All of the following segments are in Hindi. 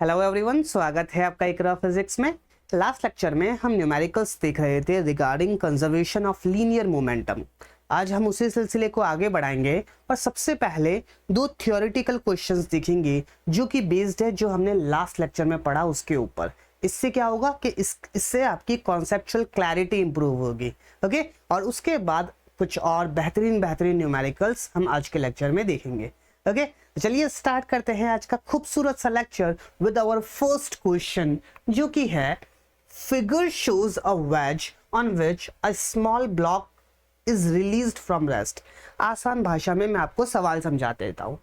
हेलो एवरीवन, स्वागत है आपका इकरा फिजिक्स में। लास्ट लेक्चर में हम न्यूमेरिकल्स देख रहे थे regarding conservation of linear momentum. आज हम उसी सिलसिले को आगे बढ़ाएंगे और सबसे पहले दो थ्योरेटिकल क्वेश्चंस देखेंगे जो कि बेस्ड है जो हमने लास्ट लेक्चर में पढ़ा उसके ऊपर। इससे क्या होगा कि इससे आपकी कॉन्सेप्चुअल क्लैरिटी इंप्रूव होगी। ओके, और उसके बाद कुछ और बेहतरीन न्यूमेरिकल्स हम आज के लेक्चर में देखेंगे। ओके, चलिए स्टार्ट करते हैं आज का खूबसूरत सा lecture with our first question, जो कि है figure shows a wedge on which a small block is released from rest. आसान भाषा में मैं आपको सवाल समझा देता हूं।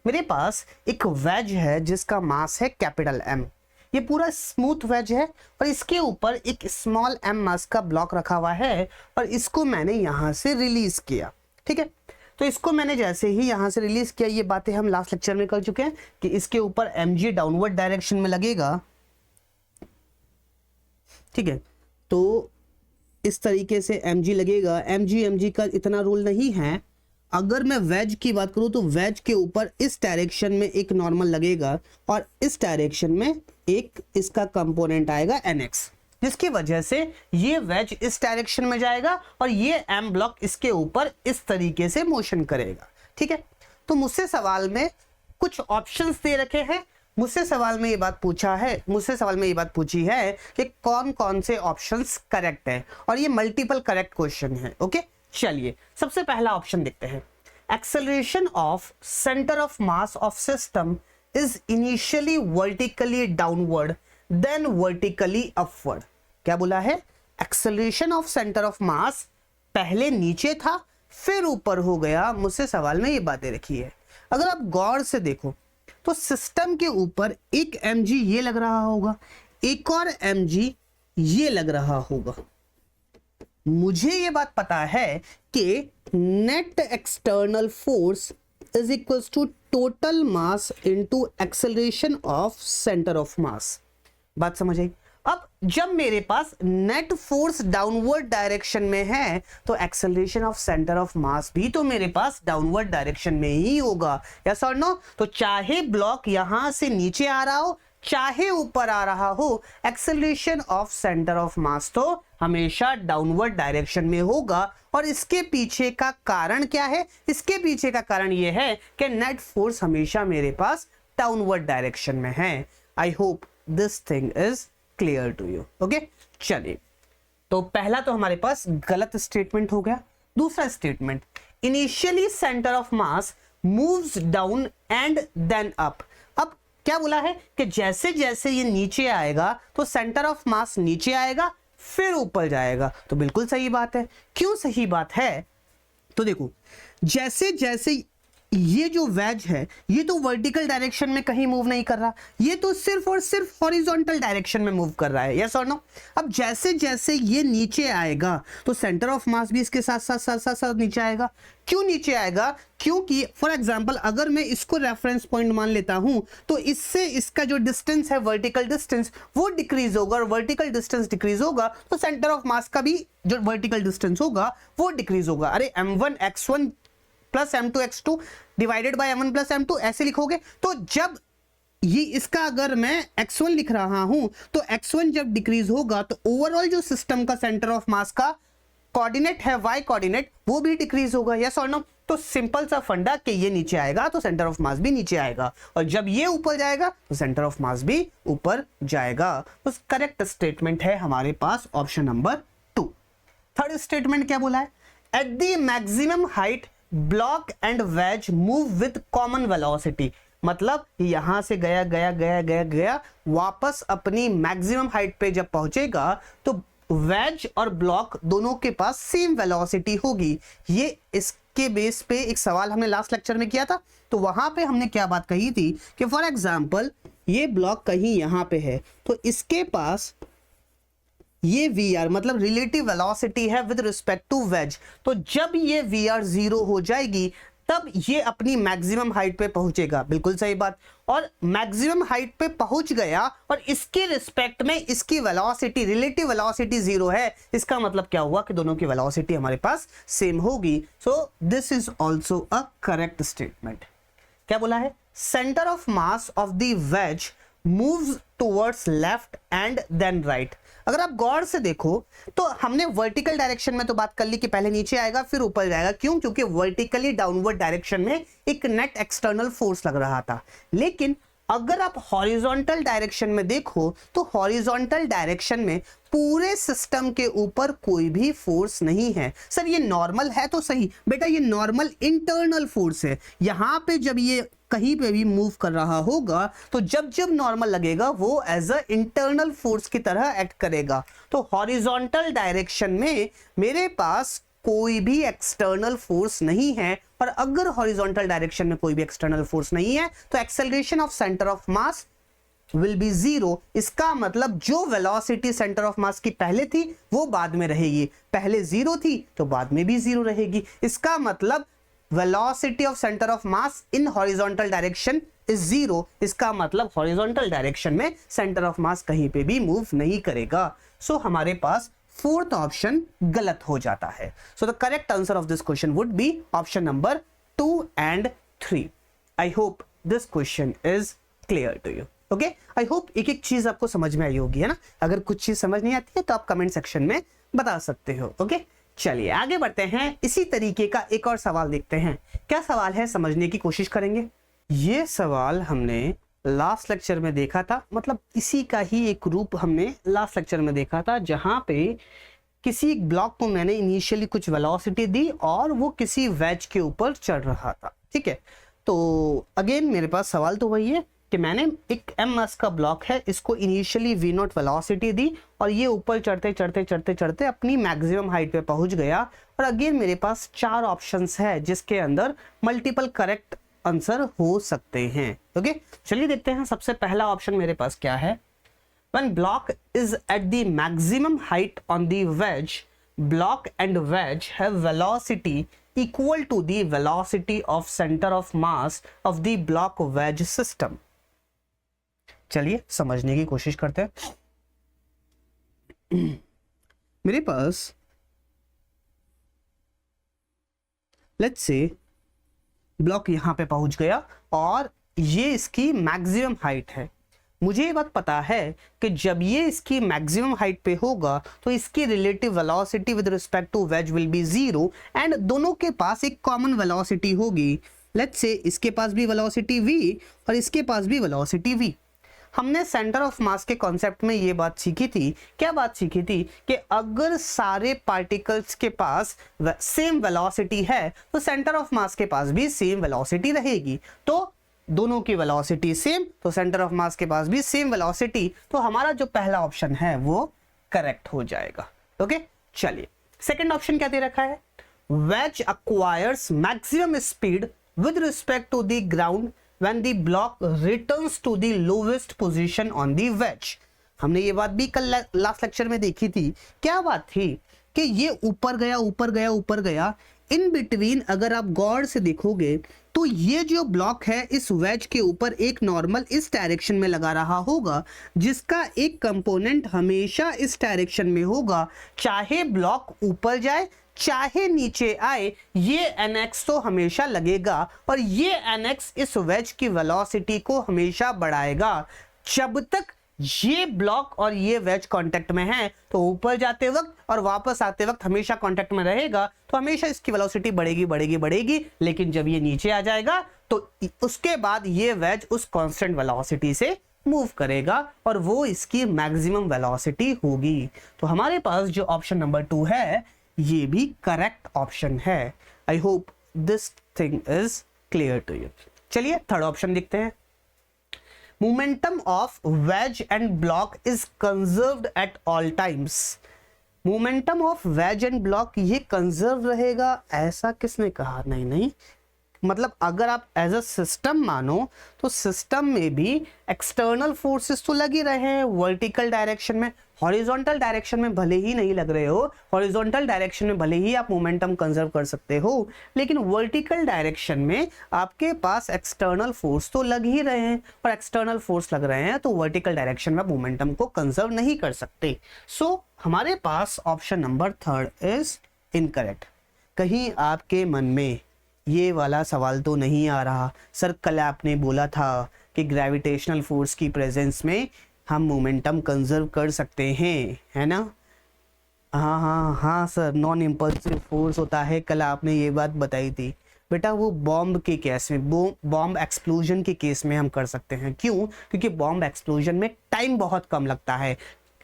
मेरे पास एक वेज है जिसका मास है कैपिटल एम। ये पूरा स्मूथ वेज है और इसके ऊपर एक स्मॉल एम मास का ब्लॉक रखा हुआ है और इसको मैंने यहां से रिलीज किया। ठीक है, तो इसको मैंने जैसे ही यहां से रिलीज किया, ये बातें हम लास्ट लेक्चर में कर चुके हैं कि इसके ऊपर mg डाउनवर्ड डायरेक्शन में लगेगा। ठीक है, तो इस तरीके से mg लगेगा। mg का इतना रूल नहीं है। अगर मैं वेज की बात करूं तो वेज के ऊपर इस डायरेक्शन में एक नॉर्मल लगेगा और इस डायरेक्शन में एक इसका कंपोनेंट आएगा nx, जिसकी वजह से ये वेज इस डायरेक्शन में जाएगा और ये एम ब्लॉक इसके ऊपर इस तरीके से मोशन करेगा। ठीक है, तो मुझसे सवाल में कुछ ऑप्शंस दे रखे हैं। मुझसे सवाल में ये बात पूछी है कि कौन कौन से ऑप्शंस करेक्ट है और ये मल्टीपल करेक्ट क्वेश्चन है। ओके, चलिए सबसे पहला ऑप्शन देखते हैं। Acceleration of centre of mass of system is initially vertically downward then vertically upward. क्या बोला है? Acceleration of centre of mass पहले नीचे था फिर ऊपर हो गया। मुझसे सवाल में ये बातें रखी है। अगर आप गौर से देखो तो सिस्टम के ऊपर एक mg ये लग रहा होगा, एक और mg ये लग रहा होगा। मुझे ये बात पता है कि net external force is equals to total mass into acceleration of centre of mass. बात समझ आई? अब जब मेरे पास नेट फोर्स डाउनवर्ड डायरेक्शन में है तो acceleration of centre of mass भी तो मेरे पास डाउनवर्ड डायरेक्शन में ही होगा। यस और नो? तो चाहे ब्लॉक यहां से नीचे आ रहा हो चाहे ऊपर आ रहा हो, acceleration of centre of mass तो हमेशा डाउनवर्ड डायरेक्शन में होगा। और इसके पीछे का कारण क्या है? इसके पीछे का कारण यह है कि नेट फोर्स हमेशा मेरे पास डाउनवर्ड डायरेक्शन में है। I hope this thing is clear to you. Okay, चलिए, तो पहला तो हमारे पास गलत स्टेटमेंट हो गया। दूसरा statement, initially centre of mass moves down and then up. अब क्या बोला है कि जैसे जैसे ये नीचे आएगा तो सेंटर ऑफ मास नीचे आएगा फिर ऊपर जाएगा। तो बिल्कुल सही बात है। क्यों सही बात है? तो देखो, जैसे जैसे ये जो वेज है ये तो वर्टिकल डायरेक्शन में कहीं मूव नहीं कर रहा, ये तो सिर्फ और सिर्फ हॉरिजॉन्टल डायरेक्शन में मूव कर रहा है। यस और नो? अब जैसे जैसे ये नीचे आएगा तो सेंटर ऑफ मास भी इसके साथ साथ साथ साथ साथ नीचे आएगा। क्यों नीचे आएगा? क्योंकि फॉर एग्जांपल अगर मैं इसको रेफरेंस पॉइंट मान लेता हूं तो इससे इसका जो डिस्टेंस है वर्टिकल डिस्टेंस वो डिक्रीज होगा और वर्टिकल डिस्टेंस डिक्रीज होगा तो सेंटर ऑफ मास का भी जो वर्टिकल डिस्टेंस होगा वो डिक्रीज होगा। अरे m1 x1 plus m2 x2 divided by m1 plus m2 ऐसे लिखोगे तो जब ये इसका अगर मैं x1 लिख रहा हूं तो x1 जब डिक्रीज होगा तो ओवरऑल जो सिस्टम का सेंटर ऑफ मास का कोऑर्डिनेट है y कोऑर्डिनेट वो भी डिक्रीज होगा। यस और नो? तो सिंपल सा फंडा कि ये नीचे आएगा तो सेंटर ऑफ मास भी नीचे आएगा और जब ये ऊपर जाएगा तो सेंटर ऑफ मास भी ऊपर जाएगा। तो करेक्ट स्टेटमेंट है हमारे पास ऑप्शन नंबर 2। थर्ड स्टेटमेंट क्या बोला है? At the maximum height block and wedge move with common velocity. मतलब यहां से गया गया गया गया गया वापस अपनी मैक्सिमम हाइट पे जब पहुंचेगा तो वेज और ब्लॉक दोनों के पास सेम वेलोसिटी होगी। ये इसके बेस पे एक सवाल हमने लास्ट लेक्चर में किया था तो वहां पे हमने क्या बात कही थी कि फॉर एग्जांपल ये ब्लॉक कहीं यहां पे है तो इसके पास ये VR मतलब रिलेटिव वेलोसिटी है विद रिस्पेक्ट टू वेज। तो जब ये VR 0 हो जाएगी तब ये अपनी मैक्सिमम हाइट पे पहुंचेगा। बिल्कुल सही बात। और मैक्सिमम हाइट पे पहुंच गया और इसके रिस्पेक्ट में इसकी वेलोसिटी रिलेटिव वेलोसिटी 0 है। इसका मतलब क्या हुआ कि दोनों की वेलोसिटी हमारे पास सेम होगी। So this is also a correct statement. क्या बोला है? Centre of mass of the veg moves towards left and then right। अगर आप गौर से देखो तो हमने वर्टिकल डायरेक्शन में तो बात कर ली कि पहले नीचे आएगा फिर ऊपर जाएगा। क्यों? क्योंकि वर्टिकली डाउनवर्ड डायरेक्शन में एक नेट एक्सटर्नल फोर्स लग रहा था। लेकिन अगर आप हॉरिजॉन्टल डायरेक्शन में देखो तो हॉरिजॉन्टल डायरेक्शन में पूरे सिस्टम के ऊपर कोई भी फोर्स नहीं है। सर ये नॉर्मल है तो सही, बेटा ये नॉर्मल इंटरनल फोर्स है। यहां पे जब ये कहीं पे भी मूव कर रहा होगा तो जब जब नॉर्मल लगेगा वो एज अ इंटरनल फोर्स की तरह एक्ट करेगा। तो हॉरिजॉन्टल डायरेक्शन में मेरे पास कोई भी एक्सटर्नल फोर्स नहीं है, और अगर हॉरिजॉन्टल डायरेक्शन में कोई भी एक्सटर्नल फोर्स नहीं है तो acceleration of centre of mass will be zero. इसका मतलब जो वेलोसिटी सेंटर ऑफ मास की पहले थी वो बाद में रहेगी, पहले जीरो थी तो बाद में भी जीरो रहेगी। इसका मतलब velocity of centre of mass in horizontal direction is zero. इसका मतलब हॉरिजॉन्टल डायरेक्शन में सेंटर ऑफ मास कहीं पे भी मूव नहीं करेगा। सो हमारे पास फोर्थ ऑप्शन गलत हो जाता है। So the correct answer of this question would be option number 2 and 3। I hope this question is clear to you. Okay, I hope एक एक चीज आपको समझ में आई होगी, है ना। अगर कुछ चीज समझ नहीं आती है तो आप कमेंट सेक्शन में बता सकते हो। ओके, चलिए आगे बढ़ते हैं। इसी तरीके का एक और सवाल देखते हैं। क्या सवाल है समझने की कोशिश करेंगे। ये सवाल हमने लास्ट लेक्चर में देखा था, मतलब इसी का ही एक रूप हमने लास्ट लेक्चर में देखा था, जहां पे किसी ब्लॉक को मैंने इनिशियली कुछ वेलोसिटी दी और वो किसी वेज के ऊपर चढ़ रहा था। ठीक है, तो अगेन मेरे पास सवाल तो वही है कि मैंने एक ms का ब्लॉक है, इसको इनिशियली v0 वेलोसिटी दी और ये ऊपर चढ़ते चढ़ते चढ़ते चढ़ते अपनी मैक्सिमम हाइट पे पहुंच गया। और अगेन मेरे पास 4 ऑप्शंस है जिसके अंदर मल्टीपल करेक्ट आंसर हो सकते हैं। ओके, चलिए देखते हैं। सबसे पहला ऑप्शन मेरे पास क्या है। When block is at the maximum height on the wedge, block and wedge have velocity equal to the velocity of center of mass of the block wedge system। चलिए समझने की कोशिश करते हैं। मेरे पास लेट्स से ब्लॉक यहां पे पहुंच गया और ये इसकी मैक्सिमम हाइट है। मुझे ये बात पता है कि जब ये इसकी मैक्सिमम हाइट पे होगा तो इसकी relative velocity with respect to wedge will be zero and दोनों के पास एक कॉमन वेलोसिटी होगी। लेट्स से इसके पास भी वेलोसिटी v और इसके पास भी वेलोसिटी v। हमने सेंटर ऑफ मास के कॉन्सेप्ट में ये बात सीखी थी। क्या बात सीखी थी कि अगर सारे पार्टिकल्स के पास सेम वेलोसिटी है तो सेंटर ऑफ मास के पास भी सेम वेलोसिटी रहेगी। तो दोनों की वेलोसिटी सेम तो सेंटर ऑफ मास के पास भी सेम वेलोसिटी, तो हमारा जो पहला ऑप्शन है वो करेक्ट हो जाएगा। ओके, चलिए सेकंड ऑप्शन क्या दे रखा है। Wedge acquires maximum speed with respect to the ground when the block returns to the lowest position on the wedge। हमने ये बात भी कल लास्ट लेक्चर में देखी थी। क्या बात थी कि ये ऊपर गया ऊपर गया ऊपर गया, इन बिटवीन अगर आप गौर से देखोगे तो ये जो ब्लॉक है इस वेज के ऊपर एक नॉर्मल इस डायरेक्शन में लगा रहा होगा, जिसका एक कंपोनेंट हमेशा इस डायरेक्शन में होगा। चाहे ब्लॉक ऊपर जाए चाहे नीचे आए, ये nx तो हमेशा लगेगा और ये nx इस वेज की वेलोसिटी को हमेशा बढ़ाएगा। जब तक ये ब्लॉक और ये वेज कांटेक्ट में है तो ऊपर जाते वक्त और वापस आते वक्त हमेशा कांटेक्ट में रहेगा, तो हमेशा इसकी वेलोसिटी बढ़ेगी बढ़ेगी बढ़ेगी। लेकिन जब ये नीचे आ जाएगा तो उसके बाद ये वेज उस कांस्टेंट वेलोसिटी से मूव करेगा और वो इसकी मैक्सिमम वेलोसिटी होगी। तो हमारे पास जो ऑप्शन नंबर 2 है ये भी करेक्ट ऑप्शन है। I hope this thing is clear to you. चलिए थर्ड ऑप्शन देखते हैं। Momentum of wedge and block is conserved at all times. Momentum of wedge and block ये कंजर्व रहेगा, ऐसा किसने कहा। नहीं नहीं, मतलब अगर आप एज अ सिस्टम मानो तो सिस्टम में भी एक्सटर्नल फोर्सेस तो लग ही रहे हैं वर्टिकल डायरेक्शन में। हॉरिजॉन्टल डायरेक्शन में भले ही नहीं लग रहे हो, हॉरिजॉन्टल डायरेक्शन में भले ही आप मोमेंटम कंजर्व कर सकते हो, लेकिन वर्टिकल डायरेक्शन में आपके पास एक्सटर्नल फोर्स तो लग ही रहे हैं और एक्सटर्नल फोर्स लग रहे हैं तो वर्टिकल डायरेक्शन में मोमेंटम को कंजर्व नहीं कर सकते। सो हमारे पास ऑप्शन नंबर 3 इज इनकरेक्ट। कहीं आपके मन में ये वाला सवाल तो नहीं आ रहा सर, कल आपने बोला था कि ग्रेविटेशनल फोर्स की प्रेजेंस में हम मोमेंटम कंजर्व कर सकते हैं, है ना। हाँ हाँ हाँ सर, नॉन इम्पल्सिव फोर्स होता है, कल आपने ये बात बताई थी बेटा। वो बॉम्ब के केस में, बॉम्ब एक्सप्लोजन के केस में हम कर सकते हैं। क्यों? क्योंकि बॉम्ब एक्सप्लोजन में टाइम बहुत कम लगता है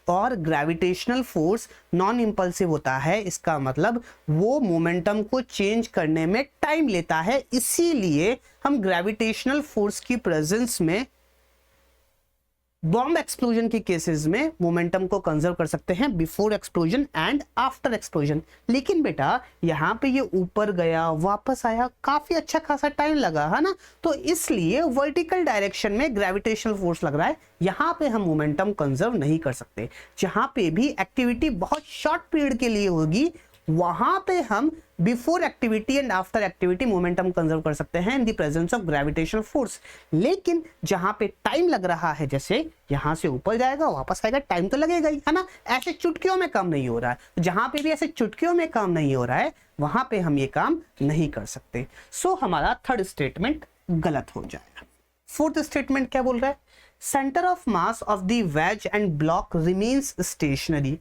और ग्रेविटेशनल फोर्स नॉन इम्पल्सिव होता है। इसका मतलब वो मोमेंटम को चेंज करने में टाइम लेता है, इसीलिए हम ग्रेविटेशनल फोर्स की प्रेजेंस में बॉम्ब एक्सप्लोजन के केसेस में मोमेंटम को कंजर्व कर सकते हैं before explosion and after explosion. लेकिन बेटा यहाँ पे ये ऊपर गया वापस आया, काफी अच्छा खासा टाइम लगा, है ना। तो इसलिए वर्टिकल डायरेक्शन में ग्रेविटेशनल फोर्स लग रहा है, यहाँ पे हम मोमेंटम कंजर्व नहीं कर सकते। जहां पे भी एक्टिविटी बहुत शॉर्ट पीरियड के लिए होगी वहां पे हम before activity and after activity momentum conserve कर सकते हैं in the presence of gravitational force. लेकिन जहां पे टाइम लग रहा है, जैसे यहां से ऊपर जाएगा वापस आएगा, टाइम तो लगेगा ही, है ना। ऐसे चुटकियों में काम नहीं हो रहा है। जहां पे भी ऐसे चुटकियों में काम नहीं हो रहा है वहां पे हम ये काम नहीं कर सकते। सो हमारा थर्ड स्टेटमेंट गलत हो जाएगा। फोर्थ स्टेटमेंट क्या बोल रहा है? Centre of mass of the wedge and block remains stationary.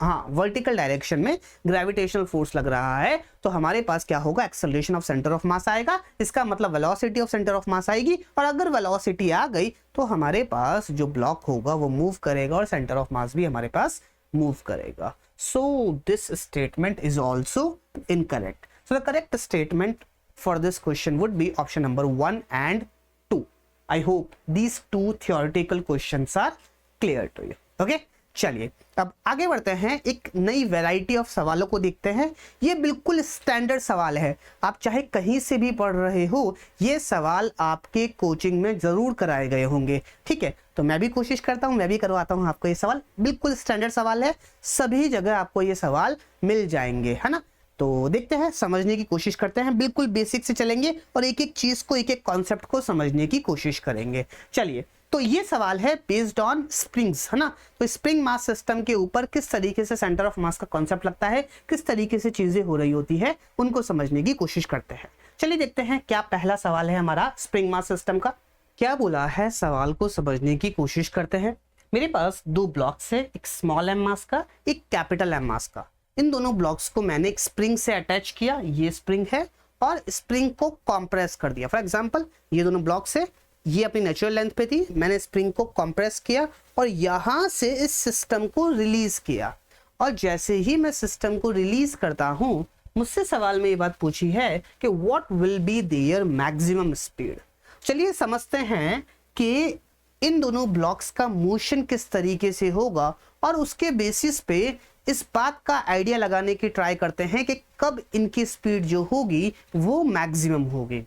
हाँ, वर्टिकल डायरेक्शन में ग्रेविटेशनल फोर्स लग रहा है तो हमारे पास क्या होगा? Acceleration of centre of mass आएगा। इसका मतलब velocity of centre of mass आएगी, और अगर वेलोसिटी आ गई तो हमारे पास जो ब्लॉक होगा वो मूव करेगा और सेंटर ऑफ मास भी हमारे पास मूव करेगा। So this statement is also incorrect. So the correct statement for this question would be option number 1 and 2. I hope these two theoretical questions are clear to you. Okay? चलिए अब आगे बढ़ते हैं, एक नई वैरायटी ऑफ सवालों को देखते हैं। ये बिल्कुल स्टैंडर्ड सवाल है, आप चाहे कहीं से भी पढ़ रहे हो ये सवाल आपके कोचिंग में जरूर कराए गए होंगे। ठीक है, तो मैं भी कोशिश करता हूं, मैं भी करवाता हूं आपको ये सवाल। बिल्कुल स्टैंडर्ड सवाल है, सभी जगह आपको ये सवाल मिल जाएंगे, है ना। तो देखते हैं, समझने की कोशिश करते हैं। बिल्कुल बेसिक से चलेंगे और एक एक चीज को, एक एक कॉन्सेप्ट को समझने की कोशिश करेंगे। चलिए, तो ये सवाल है बेस्ड ऑन स्प्रिंग्स, है ना। तो स्प्रिंग मास सिस्टम के ऊपर किस तरीके से सेंटर ऑफ मास का कॉन्सेप्ट लगता है, किस तरीके से चीजें हो रही होती है, उनको समझने की कोशिश करते हैं। चलिए देखते हैं क्या पहला सवाल है हमारा स्प्रिंग मास सिस्टम का। क्या बोला है, सवाल को समझने की कोशिश करते हैं। मेरे पास दो ब्लॉक्स है, एक स्मॉल एम मास का, एक कैपिटल एम मास का। इन दोनों ब्लॉक्स को मैंने एक स्प्रिंग से अटैच किया, ये स्प्रिंग है, और स्प्रिंग को कॉम्प्रेस कर दिया। फॉर एग्जाम्पल ये दोनों ब्लॉक्स है, ये अपनी नेचुरल लेंथ पे थी, मैंने स्प्रिंग को कंप्रेस किया और यहां से इस सिस्टम को रिलीज किया। और जैसे ही मैं सिस्टम को रिलीज करता हूं, मुझसे सवाल में ये बात पूछी है कि what will be their maximum speed. चलिए समझते हैं कि इन दोनों ब्लॉक्स का मोशन किस तरीके से होगा और उसके बेसिस पे इस बात का आइडिया लगाने की ट्राई करते हैं कि कब इनकी स्पीड जो होगी वो मैक्सिमम होगी।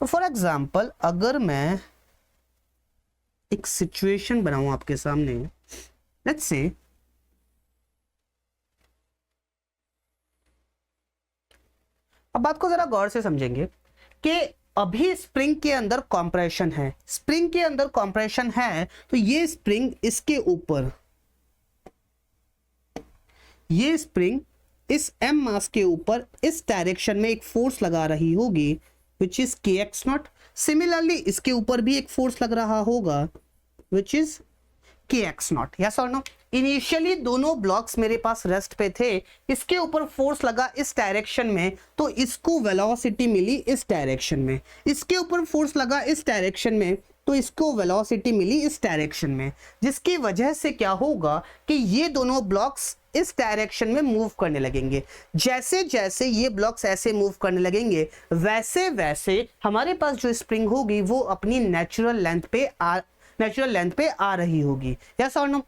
तो फॉर एग्जांपल अगर मैं एक सिचुएशन बनाऊं आपके सामने, लेट्स से अब बात को जरा गौर से समझेंगे कि अभी स्प्रिंग के अंदर कंप्रेशन है, स्प्रिंग के अंदर कंप्रेशन है, तो ये स्प्रिंग इसके ऊपर, ये स्प्रिंग इस एम मास के ऊपर इस डायरेक्शन में एक फोर्स लगा रही होगी विच इज kx0। सिमिलरली इसके ऊपर भी एक फोर्स लग रहा होगा विच इज kx0। यस और नो? इनिशियली दोनों ब्लॉक्स मेरे पास रेस्ट पे थे, इसके ऊपर फोर्स लगा इस डायरेक्शन में तो इसको वेलोसिटी मिली इस डायरेक्शन में, इसके ऊपर फोर्स लगा इस डायरेक्शन में तो इसको वेलोसिटी मिली इस डायरेक्शन में, जिसकी वजह से क्या होगा कि ये दोनों ब्लॉक्स इस डायरेक्शन में मूव करने लगेंगे। जैसे जैसे ये ब्लॉक्स ऐसे मूव करने लगेंगे वैसे वैसे हमारे पास जो स्प्रिंग होगी वो अपनी नेचुरल लेंथ पे आ रही होगी। यस और नो?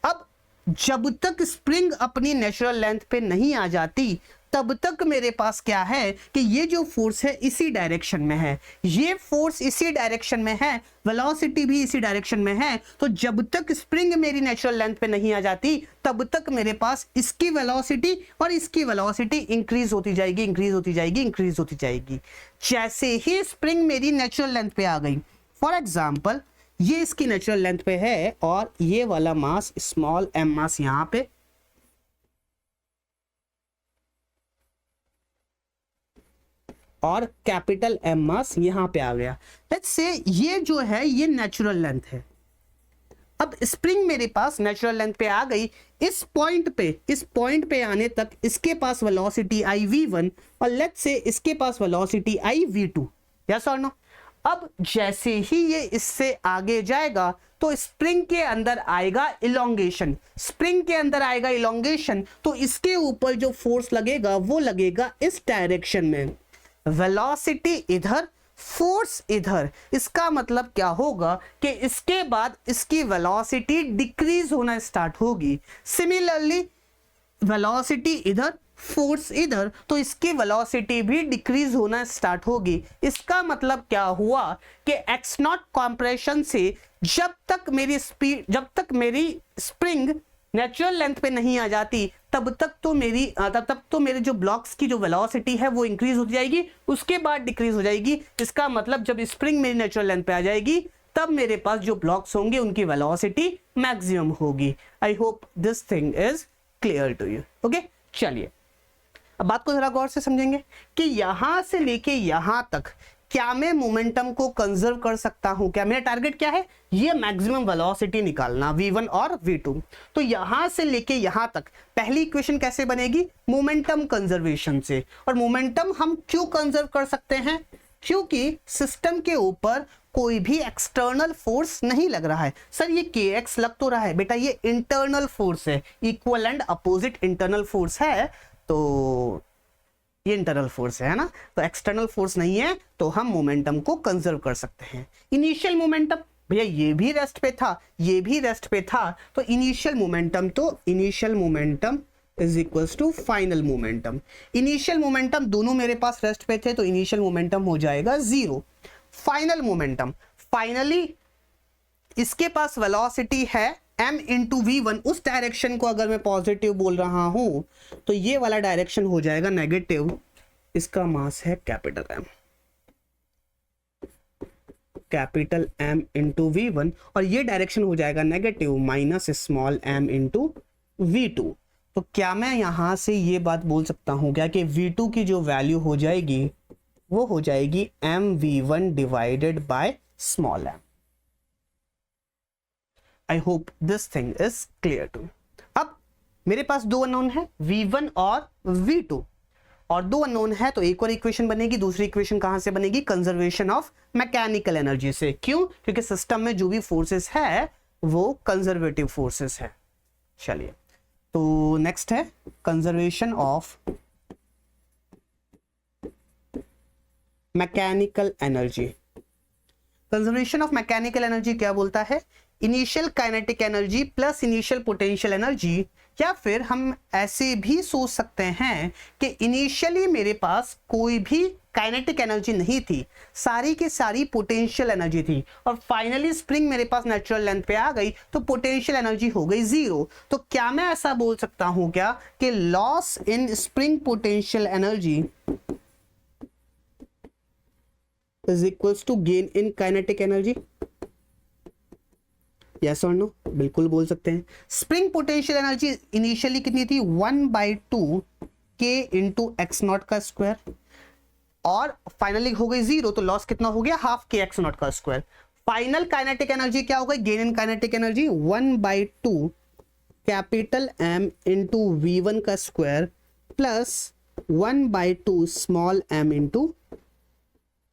अब जब तक स्प्रिंग अपनी नेचुरल लेंथ पे नहीं आ जाती तब तक मेरे पास क्या है कि ये जो फोर्स है इसी डायरेक्शन में है, ये फोर्स इसी डायरेक्शन में है, वेलोसिटी भी इसी डायरेक्शन में है। तो जब तक स्प्रिंग मेरी नेचुरल लेंथ पे नहीं आ जाती तब तक मेरे पास इसकी वेलोसिटी और इसकी वेलोसिटी इंक्रीज होती जाएगी, इंक्रीज होती जाएगी, इंक्रीज होती जाएगी। जैसे ही स्प्रिंग मेरी नेचुरल लेंथ पे आ गई, फॉर एग्जाम्पल ये इसकी नेचुरल लेंथ पे है और ये वाला मास स्मॉल एम मास यहां पे, और कैपिटल एम मास यहां पे आ गया। लेट्स से ये जो है ये नेचुरल लेंथ है। अब स्प्रिंग मेरे पास नेचुरल लेंथ पे आ गई, इस पॉइंट पे आने तक इसके पास वेलोसिटी आई v1 और लेट्स से इसके पास वेलोसिटी आई v2, यस और नो। अब जैसे ही ये इससे आगे जाएगा तो स्प्रिंग के अंदर आएगा इलोंगेशन, स्प्रिंग के अंदर आएगा इलोंगेशन, तो इसके ऊपर जो फोर्स लगेगा वो लगेगा इस डायरेक्शन में, वेलोसिटी इधर, फोर्स इधर। इसका मतलब क्या होगा कि इसके बाद इसकी वेलोसिटी डिक्रीज होना स्टार्ट होगी। सिमिलरली वेलोसिटी इधर, फोर्स इधर, तो इसकी वेलोसिटी भी डिक्रीज होना स्टार्ट होगी। इसका मतलब क्या हुआ कि एक्स नॉट कॉम्प्रेशन से जब तक मेरी स्प्रिंग नेचुरल लेंथ पे नहीं आ जाती तब तक तो मेरे जो ब्लॉक्स की जो वेलोसिटी है वो इंक्रीज हो जाएगी, उसके बाद डिक्रीज हो जाएगी। इसका मतलब जब स्प्रिंग मेरी नेचुरल लेंथ पे आ जाएगी तब मेरे पास जो ब्लॉक्स होंगे उनकी वेलोसिटी मैक्सिमम होगी। I hope this thing is clear to you. Okay, चलिए अब बात को जरा गौर से समझेंगे कि यहां से लेके यहां तक क्या मैं मोमेंटम को कंजर्व कर सकता हूं? क्या मेरा टारगेट क्या है? ये मैक्सिमम वेलोसिटी निकालना v1 और v2। तो यहां से लेके यहां तक पहली इक्वेशन कैसे बनेगी? मोमेंटम कंजर्वेशन से। और मोमेंटम हम क्यों कंजर्व कर सकते हैं? क्योंकि सिस्टम के ऊपर कोई भी एक्सटर्नल फोर्स नहीं लग रहा है। सर ये kx लग तो रहा है, बेटा ये इंटरनल फोर्स है, equal and opposite internal force है, तो ये इंटरनल फोर्स है ना, तो एक्सटर्नल फोर्स नहीं है, तो हम मोमेंटम को कंजर्व कर सकते हैं। इनिशियल मोमेंटम, भैया ये भी रेस्ट पे था, ये भी रेस्ट पे था, तो initial momentum is equals to final momentum. Initial momentum दोनों मेरे पास रेस्ट पे थे, तो इनिशियल मोमेंटम हो जाएगा 0। फाइनल मोमेंटम, फाइनली इसके पास वेलोसिटी है m इंटू v1, उस डायरेक्शन को अगर मैं पॉजिटिव बोल रहा हूं तो ये वाला डायरेक्शन हो जाएगा नेगेटिव। इसका मास है कैपिटल M इंटू v1 और ये डायरेक्शन हो जाएगा negative minus small m into v2। तो क्या मैं यहां से ये बात बोल सकता हूं क्या कि v2 की जो वैल्यू हो जाएगी वो हो जाएगी mv1 divided by small m। I hope this thing is clear to you। अब मेरे पास दो अननोन है v1 और v2, और दो अननोन है तो एक और इक्वेशन बनेगी। दूसरी इक्वेशन कहां से बनेगी? कंजर्वेशन ऑफ मैकेनिकल एनर्जी से। क्यों? क्योंकि सिस्टम में जो भी फोर्सेस है वो कंजर्वेटिव फोर्सेस है। चलिए तो नेक्स्ट है conservation of mechanical energy. Conservation of mechanical energy क्या बोलता है? Initial kinetic energy plus initial potential energy, या फिर हम ऐसे भी सोच सकते हैं कि इनिशियली मेरे पास कोई भी काइनेटिक एनर्जी नहीं थी, सारी की सारी पोटेंशियल एनर्जी थी, और फाइनली स्प्रिंग मेरे पास नेचुरल लेंथ पे आ गई तो पोटेंशियल एनर्जी हो गई 0। तो क्या मैं ऐसा बोल सकता हूं क्या कि loss in spring potential energy is equals to gain in kinetic energy? Yes और नो? बिल्कुल बोल सकते हैं। स्प्रिंग पोटेंशियल एनर्जी इनिशियली कितनी थी? 1/2 k इंटू एक्स नॉट का स्क्वायर, और फाइनली हो गई 0, तो लॉस कितना हो गया? हाफ k एक्स नॉट का स्क्वायर। फाइनल काइनेटिक एनर्जी क्या हो गई? Gain in kinetic energy 1/2 capital M into v1 का square plus 1/2 small m into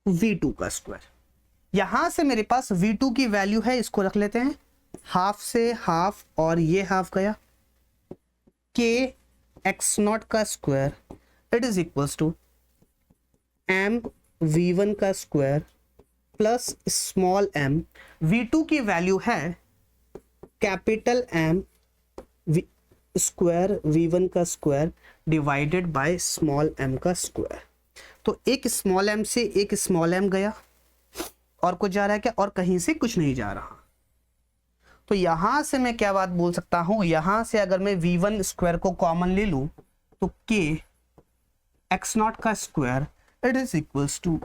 v2 का स्क्वायर। यहां से मेरे पास v2 की वैल्यू है, इसको रख लेते हैं, हाफ से हाफ और ये हाफ गया, k एक्स नॉट का square it is equals to m v1 का square plus small m। v2 की वैल्यू है कैपिटल M स्क्वायर v1 का square divided by small m का स्क्वायर। तो एक स्मॉल m से एक स्मॉल m गया और कुछ जा रहा है क्या, और कहीं से कुछ नहीं जा रहा। तो यहां से मैं क्या बात बोल सकता हूं, यहां से अगर मैं v1 स्क्वायर को कॉमन ले लूं तो k x0 का square it is equals to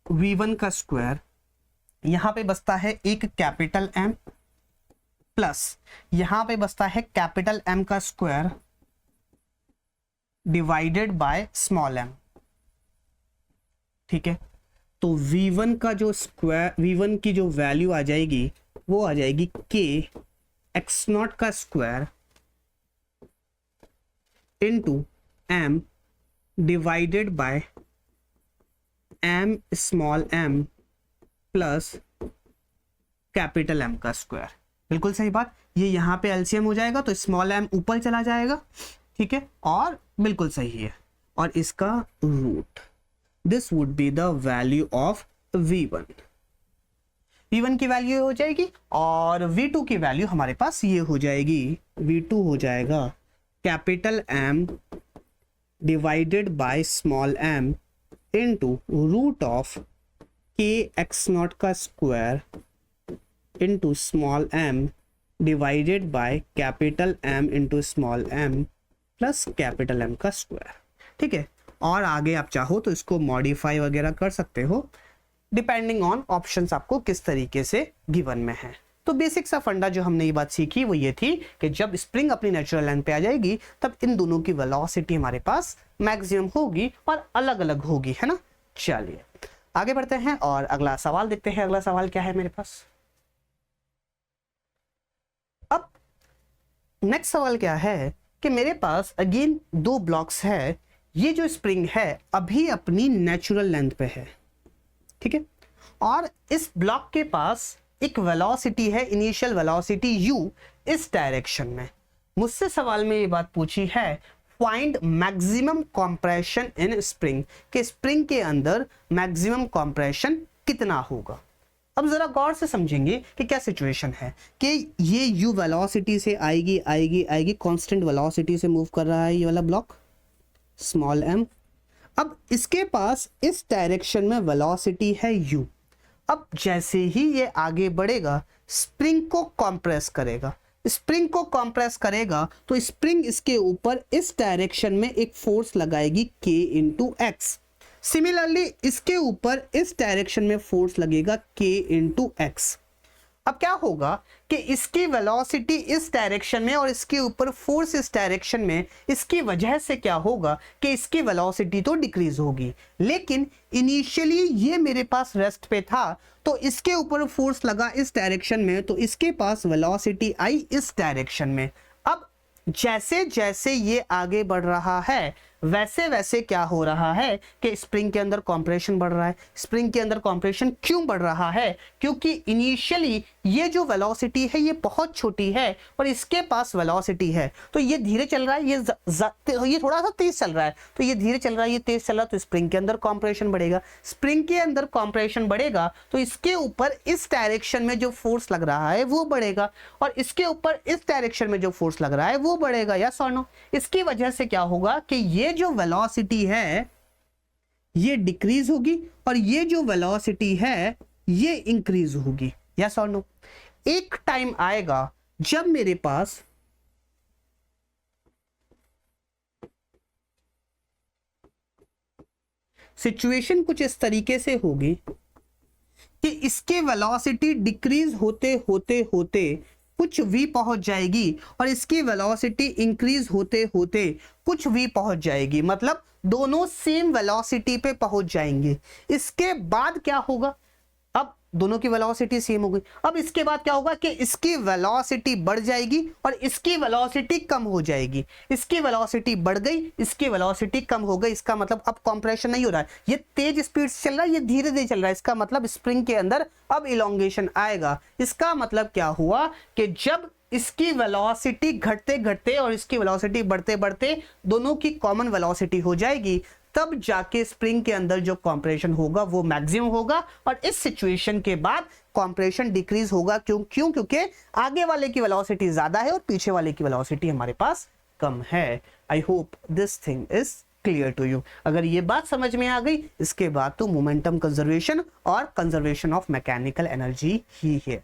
v1 का स्क्वायर, यहां पे बचता है एक कैपिटल M प्लस यहां पे बचता है कैपिटल M का square divided by small m। ठीक है, तो v1 का जो स्क्वायर, v1 की जो वैल्यू आ जाएगी वो आ जाएगी k x0 का square into m divided by m small m plus capital M का स्क्वायर। बिल्कुल सही बात, ये यहाँ पे एलसीएम हो जाएगा तो स्मॉल m ऊपर चला जाएगा। ठीक है, और बिल्कुल सही है, और इसका root, this would be the value of v1। v1 की वैल्यू हो जाएगी और v2 की वैल्यू हमारे पास ये हो जाएगी, v2 हो जाएगा capital M divided by small m into root of k x0 का square into small m divided by capital M into small m plus capital M का स्क्वायर। ठीक है, और आगे आप चाहो तो इसको मॉडिफाई वगैरह कर सकते हो डिपेंडिंग ऑन ऑप्शंस आपको किस तरीके से गिवन में है। तो बेसिक सा फंडा जो हमने ये बात सीखी वो ये थी कि जब स्प्रिंग अपनी नेचुरल लेंथ पे आ जाएगी तब इन दोनों की वेलोसिटी हमारे पास मैक्सिमम होगी और अलग अलग होगी, है ना। चलिए आगे बढ़ते हैं और अगला सवाल देखते हैं। अगला सवाल क्या है मेरे पास। अब नेक्स्ट सवाल क्या है कि मेरे पास अगेन दो ब्लॉक्स है, ये जो स्प्रिंग है अभी अपनी नेचुरल लेंथ पे है, ठीक है, और इस ब्लॉक के पास एक वेलोसिटी है, इनिशियल वेलोसिटी u इस डायरेक्शन में। मुझसे सवाल में ये बात पूछी है find maximum compression in spring, कि स्प्रिंग के अंदर मैक्सिमम कंप्रेशन कितना होगा। अब जरा गौर से समझेंगे कि क्या सिचुएशन है कि ये u वेलोसिटी से आएगी आएगी आएगी, कांस्टेंट वेलोसिटी से मूव कर रहा है ये वाला ब्लॉक स्मॉल m। अब इसके पास इस डायरेक्शन में वेलोसिटी है u। अब जैसे ही ये आगे बढ़ेगा स्प्रिंग को कंप्रेस करेगा, स्प्रिंग को कंप्रेस करेगा तो स्प्रिंग इसके ऊपर इस डायरेक्शन में एक फोर्स लगाएगी k इंटू एक्स। सिमिलरली इसके ऊपर इस डायरेक्शन में फोर्स लगेगा k इंटू एक्स। अब क्या होगा कि इसकी वेलोसिटी इस डायरेक्शन में और इसके ऊपर फोर्स इस डायरेक्शन में, इसकी वजह से क्या होगा कि इसकी वेलोसिटी तो डिक्रीज होगी, लेकिन इनिशियली ये मेरे पास रेस्ट पे था तो इसके ऊपर फोर्स लगा इस डायरेक्शन में तो इसके पास वेलोसिटी आई इस डायरेक्शन में। अब जैसे जैसे ये आगे बढ़ रहा है वैसे वैसे क्या हो रहा है कि स्प्रिंग के अंदर कंप्रेशन बढ़ रहा है। स्प्रिंग के अंदर कंप्रेशन क्यों बढ़ रहा है? क्योंकि इनिशियली ये जो वेलोसिटी है ये बहुत छोटी है और इसके पास वेलोसिटी है, तो ये धीरे चल रहा है, ये थोड़ा सा तेज चल रहा है, तो ये धीरे चल रहा है, ये तेज चल रहा है, तो स्प्रिंग के अंदर कंप्रेशन बढ़ेगा। स्प्रिंग के अंदर कंप्रेशन बढ़ेगा तो इसके ऊपर इस डायरेक्शन में जो फोर्स लग रहा है वो बढ़ेगा और इसके ऊपर इस डायरेक्शन में जो फोर्स लग रहा है वो बढ़ेगा, यस और नो। इसकी वजह से क्या होगा कि ये जो वेलोसिटी है ये डिक्रीज होगी और ये जो वेलोसिटी है ये इंक्रीज होगी, यस और नो। एक टाइम आएगा जब मेरे पास सिचुएशन कुछ इस तरीके से होगी कि इसके वेलोसिटी डिक्रीज होते होते होते कुछ v पहुंच जाएगी और इसकी वेलोसिटी इंक्रीज होते होते कुछ v पहुंच जाएगी, मतलब दोनों सेम वेलोसिटी पे पहुंच जाएंगे। इसके बाद क्या होगा, अब दोनों की वेलोसिटी सेम हो गई, अब इसके बाद क्या होगा कि इसकी वेलोसिटी बढ़ जाएगी और इसकी वेलोसिटी कम हो जाएगी। इसकी वेलोसिटी बढ़ गई, इसकी वेलोसिटी कम हो गई, इसका मतलब अब कंप्रेशन नहीं हो रहा है, ये तेज स्पीड से चल रहा है, ये धीरे धीरे चल रहा है, इसका मतलब स्प्रिंग के अंदर अब इलोंगेशन आएगा। इसका मतलब क्या हुआ कि जब इसकी वेलोसिटी घटते घटते और इसकी वेलोसिटी बढ़ते बढ़ते दोनों की कॉमन वेलोसिटी हो जाएगी तब जाके स्प्रिंग के अंदर जो कॉम्प्रेशन होगा वो मैक्सिमम होगा, और इस सिचुएशन के बाद कॉम्प्रेशन डिक्रीज होगा। क्योंकि आगे वाले की वेलोसिटी ज्यादा है और पीछे वाले की वेलोसिटी हमारे पास कम है। I hope this thing is clear to you. अगर ये बात समझ में आ गई, इसके बाद तो मोमेंटम कंजर्वेशन और कंजर्वेशन ऑफ मैकेनिकल एनर्जी ही है।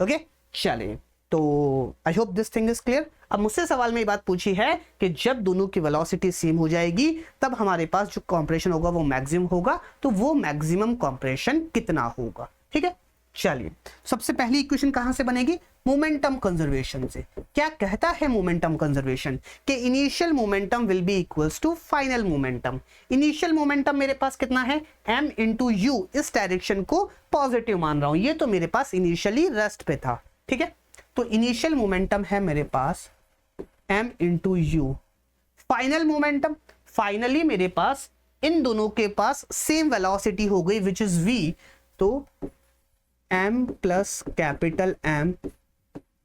ओके चलिए, तो आई hope this thing is clear. अब मुझसे सवाल में ये बात पूछी है कि जब दोनों की वेलोसिटी सेम हो जाएगी तब हमारे पास जो कंप्रेशन होगा वो मैक्सिमम होगा, तो वो मैक्सिमम कंप्रेशन कितना होगा। ठीक है, चलिए सबसे पहली इक्वेशन कहां से बनेगी? मोमेंटम कंजर्वेशन से। क्या कहता है मोमेंटम कंजर्वेशन? कि initial momentum will be equals to final momentum. Initial momentum मेरे पास कितना है? m into u. इस डायरेक्शन को पॉजिटिव मान रहा हूं, ये तो मेरे पास इनिशियली रेस्ट पे था। ठीक है, तो इनिशियल मोमेंटम है मेरे पास m into u. Final momentum, finally मेरे पास इन दोनों के पास सेम वेलोसिटी हो गई विच इज v, तो m plus capital M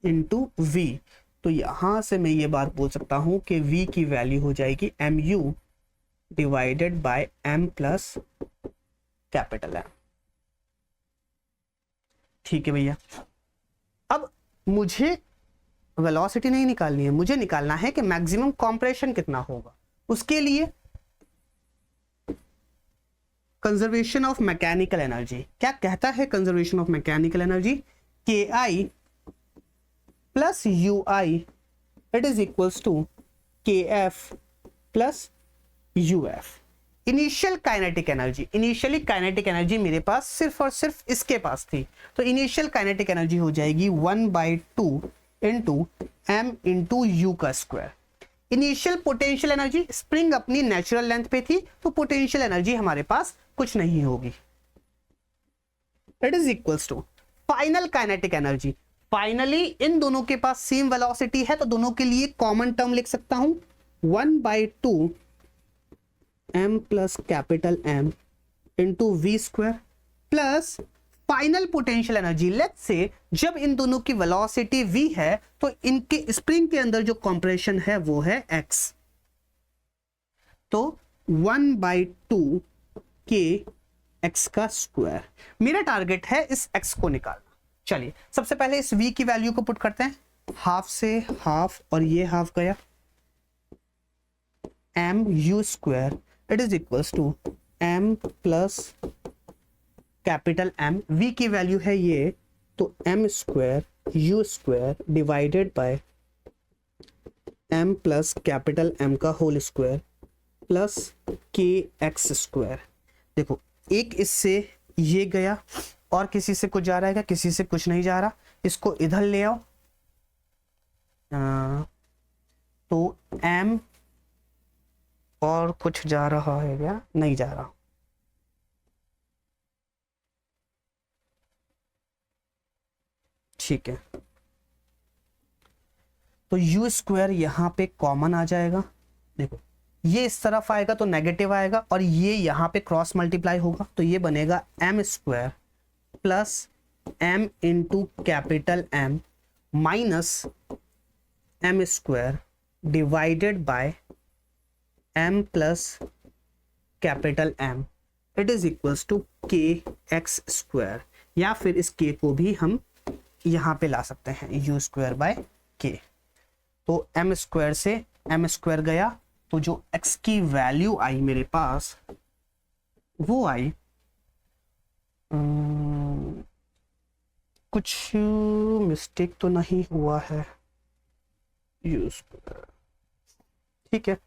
into v। तो यहां से मैं ये बात बोल सकता हूं कि v की वैल्यू हो जाएगी mu divided by m plus capital M। ठीक है भैया, अब मुझे वेलोसिटी नहीं निकालनी है, मुझे निकालना है कि मैक्सिमम कंप्रेशन कितना होगा। उसके लिए कंजर्वेशन ऑफ मैकेनिकल एनर्जी, क्या कहता है conservation of mechanical energy? KI plus UI it is equals to KF plus UF। Initial kinetic energy, initially kinetic energy मेरे पास सिर्फ और सिर्फ इसके पास थी, तो इनिशियल काइनेटिक एनर्जी हो जाएगी 1/2 इंटू m इंटू यू का square. Initial potential energy, spring अपनी नेचुरल लेंथ पे थी, तो पोटेंशियल एनर्जी हमारे पास कुछ नहीं होगी। It is equals to final kinetic energy. Finally इन दोनों के पास सेम वेलोसिटी है, तो दोनों के लिए कॉमन टर्म लिख सकता हूं 1/2 m plus capital M into v square plus final potential energy. Let's say जब इन दोनों की वेलोसिटी v है तो इनके स्प्रिंग के अंदर जो कंप्रेशन है वो है x, तो 1/2 k x का स्क्वायर। मेरा टारगेट है इस x को निकालना। चलिए सबसे पहले इस v की वैल्यू को पुट करते हैं, हाफ से हाफ और ये हाफ गया, m u square it is equals to m plus capital M। v की वैल्यू है ये, तो m square u square divided by m plus capital M का whole square plus k x square. देखो एक इससे ये गया और किसी से कुछ जा रहा है क्या? किसी से कुछ नहीं जा रहा, इसको इधर ले आओ, तो m और कुछ जा रहा है क्या? नहीं जा रहा। ठीक है, तो u स्क्वायर यहां पे कॉमन आ जाएगा। देखो ये इस तरफ आएगा तो नेगेटिव आएगा और ये यहां पे क्रॉस मल्टीप्लाई होगा, तो ये बनेगा m square plus m into capital M minus m square divided by m plus capital M it is equals to k x square, या फिर इस k को भी हम यहां पे ला सकते हैं u स्क्वायर बाय k। तो m स्क्वायर से m स्क्वायर गया, तो जो x की वैल्यू आई मेरे पास वो आई कुछ मिस्टेक तो नहीं हुआ है, u स्क्वायर। ठीक है,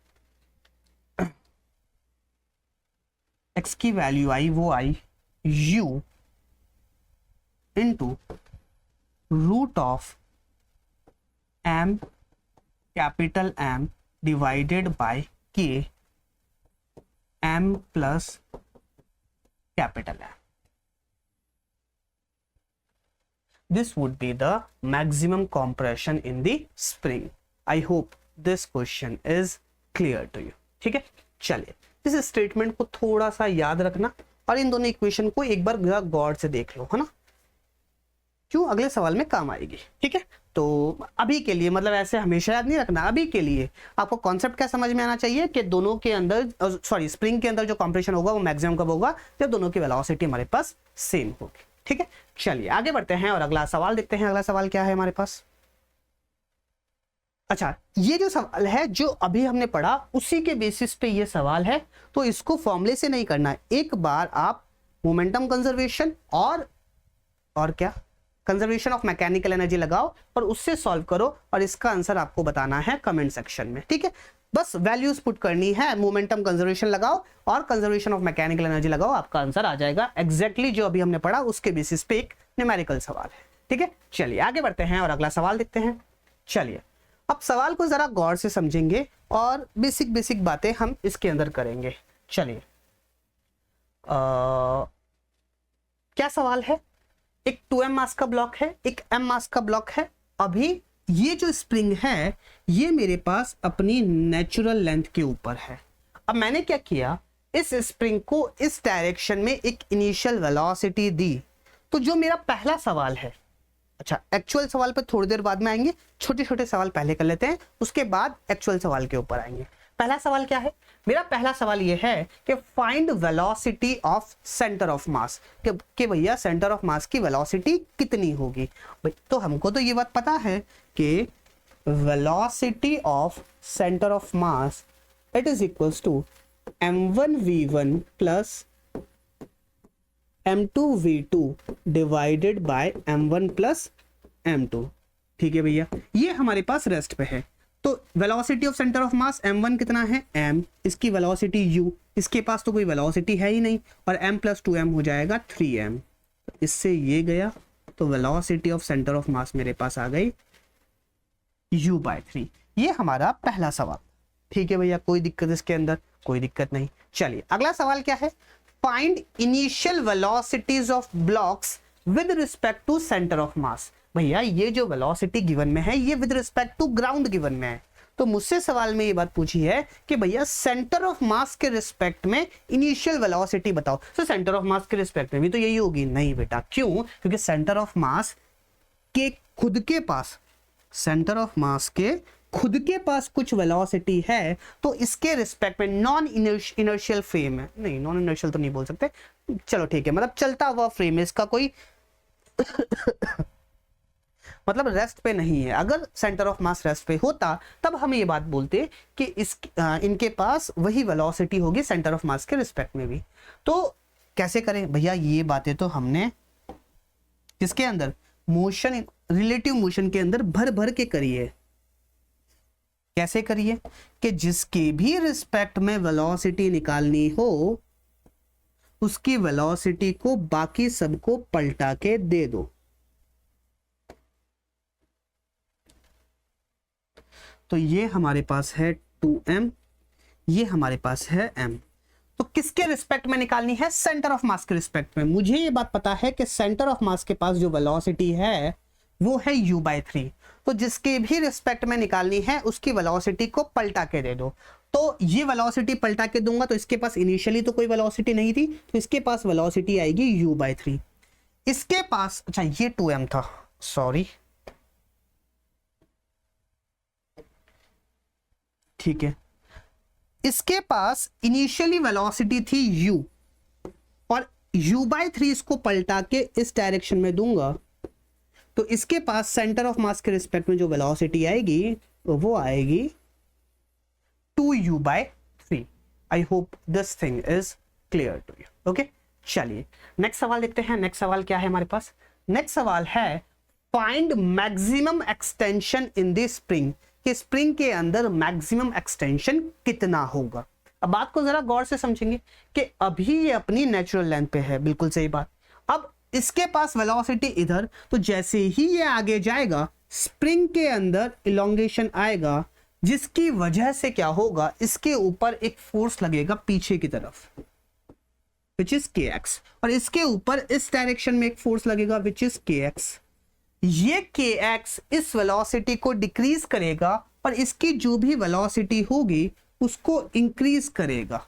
x की वैल्यू आई वो आई u into root of m capital M divided by k m plus capital M। This would be the maximum compression in the spring. I hope this question is clear to you. ठीक है, चलिए इस स्टेटमेंट को थोड़ा सा याद रखना और इन दोनों इक्वेशन को एक बार गौर से देख लो, है ना, क्यों अगले सवाल में काम आएगी। ठीक है, तो अभी के लिए, मतलब ऐसे हमेशा याद नहीं रखना, अभी के लिए आपको कॉन्सेप्ट क्या समझ में आना चाहिए कि दोनों के अंदर, सॉरी स्प्रिंग के अंदर जो कंप्रेशन होगा वो मैक्सिमम कब होगा, जब दोनों की वेलोसिटी हमारे पास सेम होगी। ठीक है, चलिए आगे बढ़ते हैं और अगला सवाल देखते हैं। अगला सवाल क्या है हमारे पास? अच्छा, ये जो सवाल है जो अभी हमने पढ़ा उसी के बेसिस पे ये सवाल है, तो इसको फॉर्मूले से नहीं करना है। एक बार आप मोमेंटम कंजर्वेशन और क्या, कंजर्वेशन ऑफ मैकेनिकल एनर्जी लगाओ और उससे सॉल्व करो, और इसका आंसर आपको बताना है कमेंट सेक्शन में। ठीक है, बस वैल्यूज पुट करनी है, मोमेंटम कंजर्वेशन लगाओ और कंजर्वेशन ऑफ मैकेनिकल एनर्जी लगाओ, आपका आंसर आ जाएगा एग्जैक्टली जो अभी हमने पढ़ा उसके बेसिस पे एक न्यूमेरिकल सवाल है। ठीक है, चलिए आगे बढ़ते हैं और अगला सवाल देखते हैं। चलिए अब सवाल को जरा गौर से समझेंगे और बेसिक बेसिक बातें हम इसके अंदर करेंगे। चलिए क्या सवाल है? एक 2m मास का ब्लॉक है, एक m मास का ब्लॉक है। अभी ये जो स्प्रिंग है ये मेरे पास अपनी नेचुरल लेंथ के ऊपर है। अब मैंने क्या किया, इस स्प्रिंग को इस डायरेक्शन में एक इनिशियल वेलोसिटी दी। तो जो मेरा पहला सवाल है, अच्छा एक्चुअल सवाल पर थोड़ी देर बाद में आएंगे, छोटे छोटे सवाल पहले कर लेते हैं, उसके बाद एक्चुअल सवाल के ऊपर आएंगे। पहला सवाल क्या है? मेरा पहला सवाल ये है कि find velocity of centre of मास, कि भैया सेंटर ऑफ मास की वेलोसिटी कितनी होगी। तो हमको तो ये बात पता है कि velocity of centre of mass it is equals to m1v1 plus m2v2 divided by m1 plus m2। ठीक है भैया, ये हमारे पास रेस्ट पे है। तो velocity of centre of mass m1 कितना है m, इसकी वेलोसिटी u, इसके पास तो कोई वेलोसिटी है ही नहीं, और m प्लस 2m हो जाएगा 3m। इससे ये गया, तो वेलोसिटी ऑफ सेंटर ऑफ मास मेरे पास आ गई u/3। ये हमारा पहला सवाल। ठीक है भैया, कोई दिक्कत इसके अंदर? कोई दिक्कत नहीं। चलिए अगला सवाल क्या है? Find initial velocities of blocks with respect to centre of mass. भैया ये जो वेलोसिटी गिवन में है ये with respect to ground given में है, तो मुझसे सवाल में ये बात पूछी है कि भैया सेंटर ऑफ मास के रिस्पेक्ट में इनिशियल वेलोसिटी बताओ। तो सेंटर ऑफ मास के रिस्पेक्ट में भी तो यही होगी? नहीं बेटा, क्यों? क्योंकि सेंटर ऑफ मास के खुद के पास, सेंटर ऑफ मास के खुद के पास कुछ वेलोसिटी है, तो इसके रिस्पेक्ट में नॉन इनर्शियल फ्रेम है, नहीं नॉन इनर्शियल तो नहीं बोल सकते, चलो ठीक है, मतलब चलता हुआ फ्रेम है, इसका कोई मतलब रेस्ट पे नहीं है। अगर सेंटर ऑफ मास रेस्ट पे होता तब हम ये बात बोलते कि इनके पास वही वेलोसिटी होगी सेंटर ऑफ मास के रिस्पेक्ट में भी। तो कैसे करें भैया? ये बातें तो हमने किसके अंदर, मोशन, रिलेटिव मोशन के अंदर भर भर के करी है। कैसे करिए? कि जिसके भी रिस्पेक्ट में वेलोसिटी निकालनी हो उसकी वेलोसिटी को बाकी सबको पलटा के दे दो। तो ये हमारे पास है 2m, ये हमारे पास है m। तो किसके रिस्पेक्ट में निकालनी है? सेंटर ऑफ मास के रिस्पेक्ट में। मुझे ये बात पता है कि सेंटर ऑफ मास के पास जो वेलोसिटी है वो है u/3। तो जिसके भी रिस्पेक्ट में निकालनी है उसकी वेलोसिटी को पलटा के दे दो। तो ये वेलोसिटी पलटा के दूंगा तो इसके पास इनिशियली तो कोई वेलोसिटी नहीं थी, तो इसके पास वेलोसिटी आएगी u/3। इसके पास, अच्छा ये 2m था, सॉरी, ठीक है, इसके पास इनिशियली वेलोसिटी थी u, और u/3 इसको पलटा के इस डायरेक्शन में दूंगा तो इसके पास सेंटर ऑफ मास के रिस्पेक्ट में जो वेलोसिटी आएगी वो आएगी 2u/3। I hope this thing is clear to you. Okay, चलिए नेक्स्ट सवाल देखते हैं। नेक्स्ट सवाल क्या है हमारे पास? नेक्स्ट सवाल है find maximum extension in the spring, कि स्प्रिंग के अंदर मैक्सिमम एक्सटेंशन कितना होगा। अब बात को जरा गौर से समझेंगे कि अभी ये अपनी नेचुरल लेंथ पे है, बिल्कुल सही बात। अब इसके पास वेलोसिटी इधर, तो जैसे ही ये आगे जाएगा स्प्रिंग के अंदर इलोंगेशन आएगा, जिसकी वजह से क्या होगा, इसके ऊपर एक फोर्स लगेगा पीछे की तरफ विच इज kx, और इसके ऊपर इस डायरेक्शन में एक फोर्स लगेगा विच इज kx। ये kx इस वेलोसिटी को डिक्रीज करेगा और इसकी जो भी वेलोसिटी होगी उसको इंक्रीज करेगा।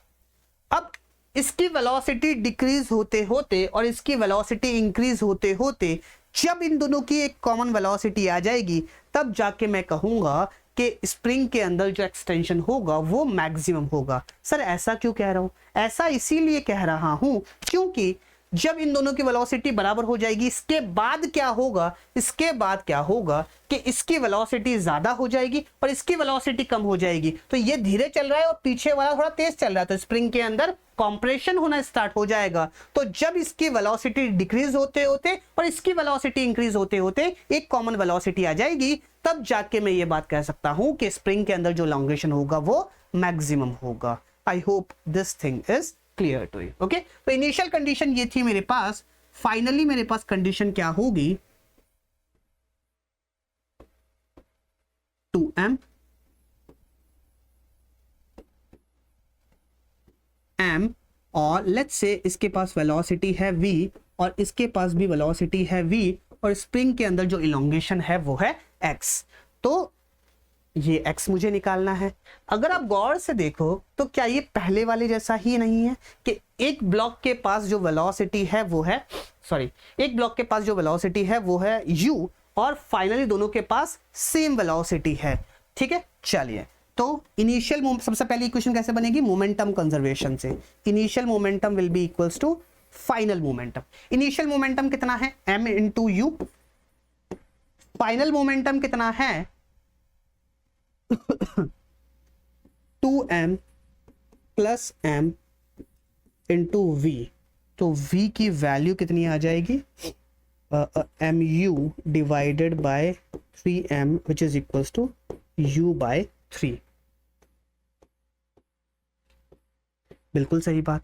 अब इसकी वेलोसिटी डिक्रीज होते होते और इसकी वेलोसिटी इंक्रीज होते होते जब इन दोनों की एक कॉमन वेलोसिटी आ जाएगी तब जाके मैं कहूंगा कि स्प्रिंग के अंदर जो एक्सटेंशन होगा वो मैक्सिमम होगा। सर ऐसा क्यों कह रहा हूं? ऐसा इसीलिए कह रहा हूं क्योंकि जब इन दोनों की वेलोसिटी बराबर हो जाएगी, इसके बाद क्या होगा, इसके बाद क्या होगा कि इसकी वेलोसिटी ज्यादा हो जाएगी और इसकी वेलोसिटी कम हो जाएगी। तो ये धीरे चल रहा है और पीछे वाला थोड़ा तेज चल रहा है, तो स्प्रिंग के अंदर कंप्रेशन होना स्टार्ट हो जाएगा। तो जब इसकी वेलोसिटी डिक्रीज होते होते और इसकी वेलोसिटी इंक्रीज होते होते एक कॉमन वेलोसिटी आ जाएगी, तब जाके मैं ये बात कह सकता हूं कि स्प्रिंग के अंदर जो एलोंगेशन होगा वो मैक्सिमम होगा। I hope this thing is clear to you. Okay, तो इनिशियल कंडीशन ये थी मेरे पास। फाइनली मेरे पास कंडीशन क्या होगी, 2m m और लेट्स से इसके पास वेलोसिटी है v और इसके पास भी वेलोसिटी है v और स्प्रिंग के अंदर जो इलोंगेशन है वो है x। तो ये x मुझे निकालना है। अगर आप गौर से देखो तो क्या ये पहले वाले जैसा ही नहीं है कि एक ब्लॉक के पास जो वेलोसिटी है वो है एक ब्लॉक के पास जो वेलोसिटी है वो है u और फाइनली दोनों के पास सेम वेलोसिटी है। ठीक है, चलिए तो इनिशियल सबसे पहले इक्वेशन कैसे बनेगी, मोमेंटम कंजर्वेशन से। Initial momentum will be equals to final momentum. Initial momentum कितना है, m into u. Final momentum कितना है 2m plus m into v। तो v की वैल्यू कितनी आ जाएगी, mu divided by 3m which is equals to u by 3। बिल्कुल सही बात।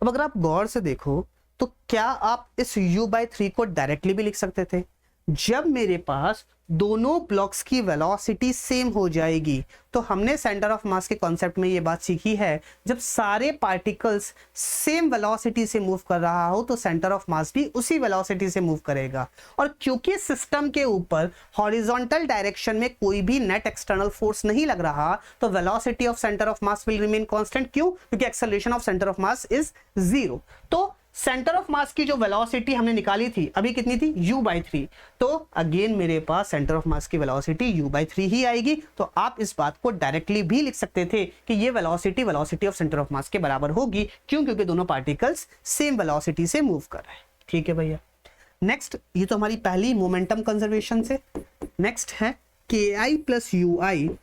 अब अगर आप गौर से देखो तो क्या आप इस u बाय 3 को डायरेक्टली भी लिख सकते थे? जब मेरे पास दोनों ब्लॉक्स की वेलोसिटी सेम हो जाएगी, तो हमने सेंटर ऑफ मास के कॉन्सेप्ट में ये बात सीखी है, जब सारे पार्टिकल्स सेम वेलोसिटी से मूव कर रहा हो तो सेंटर ऑफ मास भी उसी वेलोसिटी से मूव करेगा। और क्योंकि सिस्टम के ऊपर हॉरिजॉन्टल डायरेक्शन में कोई भी नेट एक्सटर्नल फोर्स नहीं लग रहा, तो velocity of centre of mass will remain constant. क्यों? क्योंकि acceleration of centre of mass is 0। तो सेंटर ऑफ मास की जो वेलोसिटी हमने निकाली थी अभी कितनी थी, u बाई 3। तो अगेन मेरे पास सेंटर ऑफ मास की वेलोसिटी u बाई 3 ही आएगी। तो आप इस बात को डायरेक्टली भी लिख सकते थे कि ये वेलोसिटी ऑफ सेंटर ऑफ मास के बराबर होगी। क्यों? क्योंकि दोनों पार्टिकल्स सेम वेलोसिटी से मूव कर रहे हैं। ठीक है भैया। नेक्स्ट, ये तो हमारी पहली मोमेंटम कंजर्वेशन से। नेक्स्ट है ki plus ui,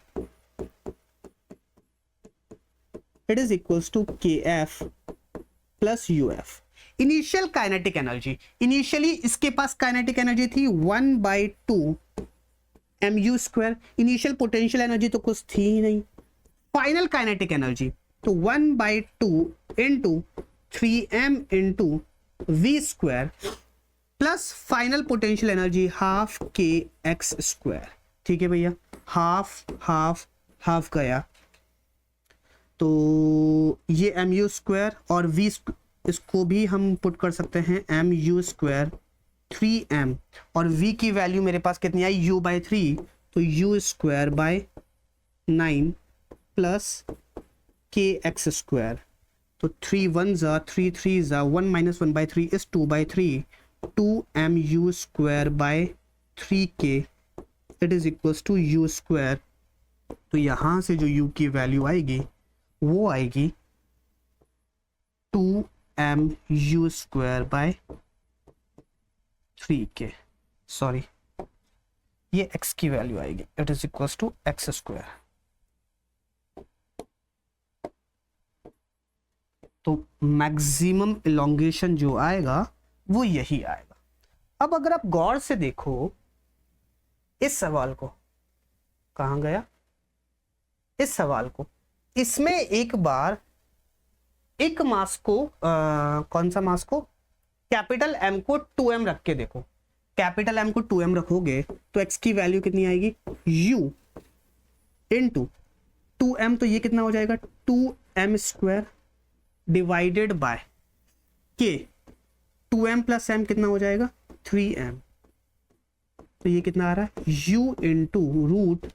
it is equals to kf plus uf। Initial kinetic energy, initially इसके पास काइनेटिक एनर्जी थी 1/2 mu square. Initial potential energy तो कुछ थी ही नहीं। फाइनल काइनेटिक एनर्जी तो 1/2 into 3m into v square plus final potential energy half kx square. ठीक है भैया, हाफ हाफ हाफ गया तो ये mu स्क्वायर और v इसको भी हम पुट कर सकते हैं mu स्क्वायर 3m और v की वैल्यू मेरे पास कितनी आई, u बाई 3। तो u square by 9 plus kx square. तो 3 1 जा 3 3 जा 1 minus 1/3 is 2/3 2mu square by 3k it is equals to u square. तो यहां से जो u की वैल्यू आएगी वो आएगी 2mu square by 3k। Sorry, ये x की वैल्यू आएगी, it is equals to x square. तो मैक्सिमम इलोंगेशन जो आएगा वो यही आएगा। अब अगर आप गौर से देखो इस सवाल को, कहां गया इस सवाल को, इसमें एक बार एक मास को कौन सा मास को, कैपिटल M को 2m रख के देखो। कैपिटल M को 2m रखोगे तो x की वैल्यू कितनी आएगी, u इंटू 2m। तो ये कितना हो जाएगा 2m square divided by k। 2m plus m कितना हो जाएगा 3m। तो ये कितना आ रहा है u into root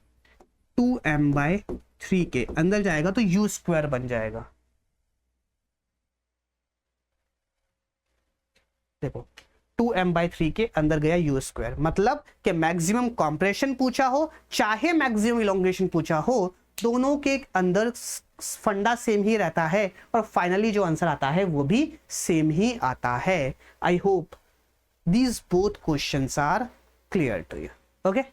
2m bye 3k। अंदर जाएगा तो u स्क्वायर बन जाएगा। देखो 2m/3 के अंदर गया यू स्क्वायर। मतलब कि मैक्सिमम कॉम्प्रेशन पूछा हो चाहे मैक्सिमम इलोंगेशन पूछा हो, दोनों के अंदर फंडा सेम ही रहता है और फाइनली जो आंसर आता है वो भी सेम ही आता है। I hope these both questions are clear to you. Okay,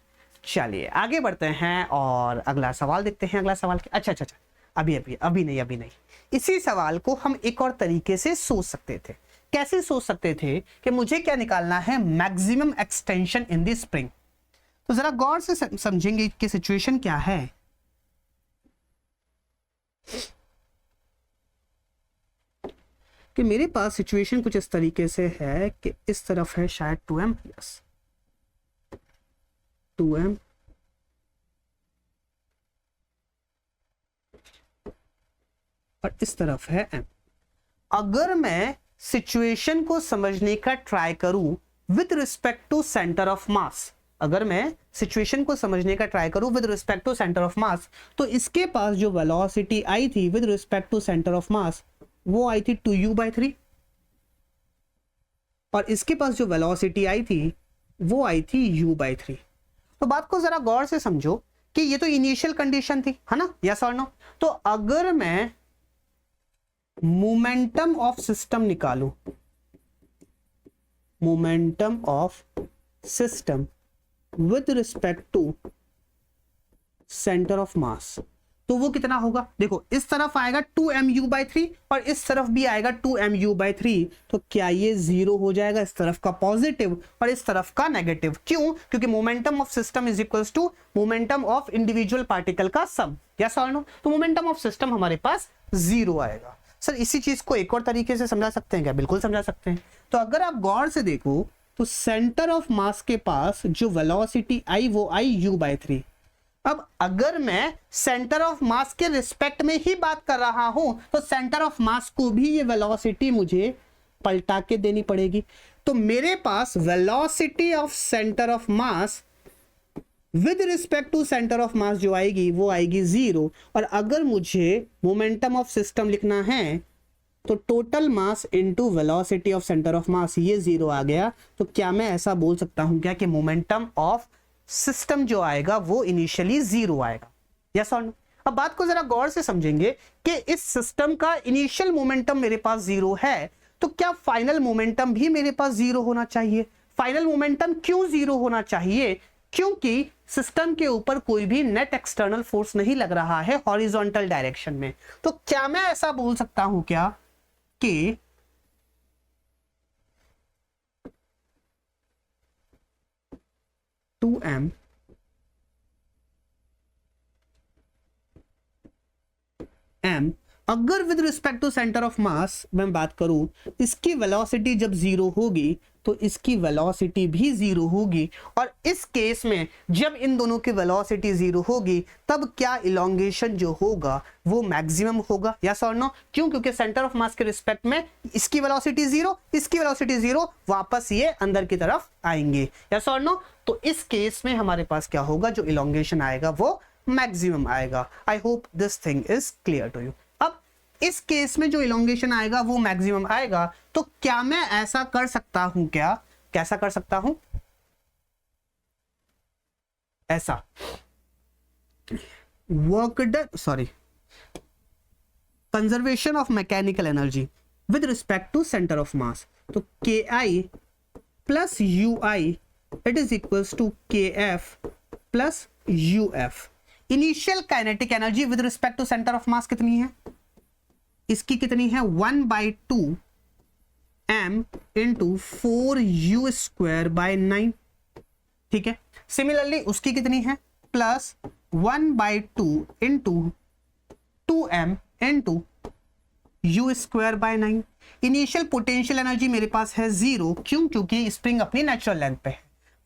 चलिए आगे बढ़ते हैं और अगला सवाल देखते हैं। अगला सवाल अच्छा, अभी नहीं, इसी सवाल को हम एक और तरीके से सोच सकते थे। कैसे सोच सकते थे कि मुझे क्या निकालना है, maximum extension in the spring. तो जरा गौर से समझेंगे कि सिचुएशन क्या है। कि मेरे पास सिचुएशन कुछ इस तरीके से है कि इस तरफ है शायद 2m प्लस 2m और इस तरफ है m। अगर मैं सिचुएशन को समझने का ट्राई करूं with respect to centre of mass, अगर मैं सिचुएशन को समझने का ट्राई करूं with respect to centre of mass, तो इसके पास जो वेलोसिटी आई थी with respect to centre of mass वो आई थी 2u/3 और इसके पास जो वेलोसिटी आई थी वो आई थी u/3। तो बात को जरा गौर से समझो कि ये तो इनिशियल कंडीशन थी, है ना, यस और नो। तो अगर मैं मोमेंटम ऑफ सिस्टम निकालूं, momentum of system with respect to centre of mass, तो वो कितना होगा। देखो इस तरफ आएगा 2mu/3 और इस तरफ भी आएगा 2mu/3। तो क्या ये जीरो हो जाएगा, इस तरफ का पॉजिटिव और इस तरफ का नेगेटिव। क्यों? क्योंकि momentum of system is equals to momentum of individual particle का सम, यस और नो। तो मोमेंटम ऑफ सिस्टम हमारे पास जीरो आएगा। सर इसी चीज को एक और तरीके से समझा सकते हैं क्या? बिल्कुल समझा सकते हैं। तो अगर आप गौर से देखो तो सेंटर ऑफ मास के पास जो वेलोसिटी आई वो आई u/3। अब अगर मैं सेंटर ऑफ मास के रिस्पेक्ट में ही बात कर रहा हूं तो सेंटर ऑफ मास को भी ये वेलोसिटी मुझे पलटा के देनी पड़ेगी। तो मेरे पास velocity of centre of mass with respect to centre of mass जो आएगी वो आएगी जीरो। और अगर मुझे मोमेंटम ऑफ सिस्टम लिखना है तो total mass into velocity of centre of मास, ये जीरो आ गया। तो क्या मैं ऐसा बोल सकता हूं क्या कि मोमेंटम ऑफ सिस्टम जो आएगा वो इनिशियली जीरो आएगा, यस और नो। अब बात को जरा गौर से समझेंगे कि इस सिस्टम का इनिशियल मोमेंटम मेरे पास जीरो है, तो क्या फाइनल मोमेंटम भी मेरे पास जीरो होना चाहिए? फाइनल मोमेंटम क्यों जीरो होना चाहिए? क्योंकि सिस्टम के ऊपर कोई भी नेट एक्सटर्नल फोर्स नहीं लग रहा है हॉरिजॉन्टल डायरेक्शन में। तो क्या मैं ऐसा बोल सकता हूं क्या कि m अगर with respect to centre of mass मैं बात करूं, इसकी वेलोसिटी जब जीरो होगी तो इसकी वेलोसिटी भी जीरो होगी। और इस केस में जब इन दोनों की वेलोसिटी जीरो होगी तब क्या इलोंगेशन जो होगा वो मैक्सिमम होगा, यस और नो। क्यों? क्योंकि सेंटर ऑफ मास के रिस्पेक्ट में इसकी वेलोसिटी जीरो, इसकी वेलोसिटी जीरो, वापस ये अंदर की तरफ आएंगे, यस और नो। तो इस केस में हमारे पास क्या होगा, जो इलोंगेशन आएगा वो मैक्सिमम आएगा। I hope this thing is clear to you. अब इस केस में जो इलोंगेशन आएगा वो मैक्सिमम आएगा। तो क्या मैं ऐसा कर सकता हूं क्या? कैसा कर सकता हूं? ऐसा work done, sorry, conservation of mechanical energy with respect to centre of mass. तो KI plus UI it is equals to KF plus UF। Initial kinetic energy with respect to centre of mass कितनी है? इसकी कितनी है? 1/2 m इंटू 4u²/9, ठीक है। सिमिलरली उसकी कितनी है? Plus 1/2 into 2m into u²/9। Initial potential energy मेरे पास है जीरो। क्यों? क्योंकि स्प्रिंग अपनी नेचुरल लेंथ पे है।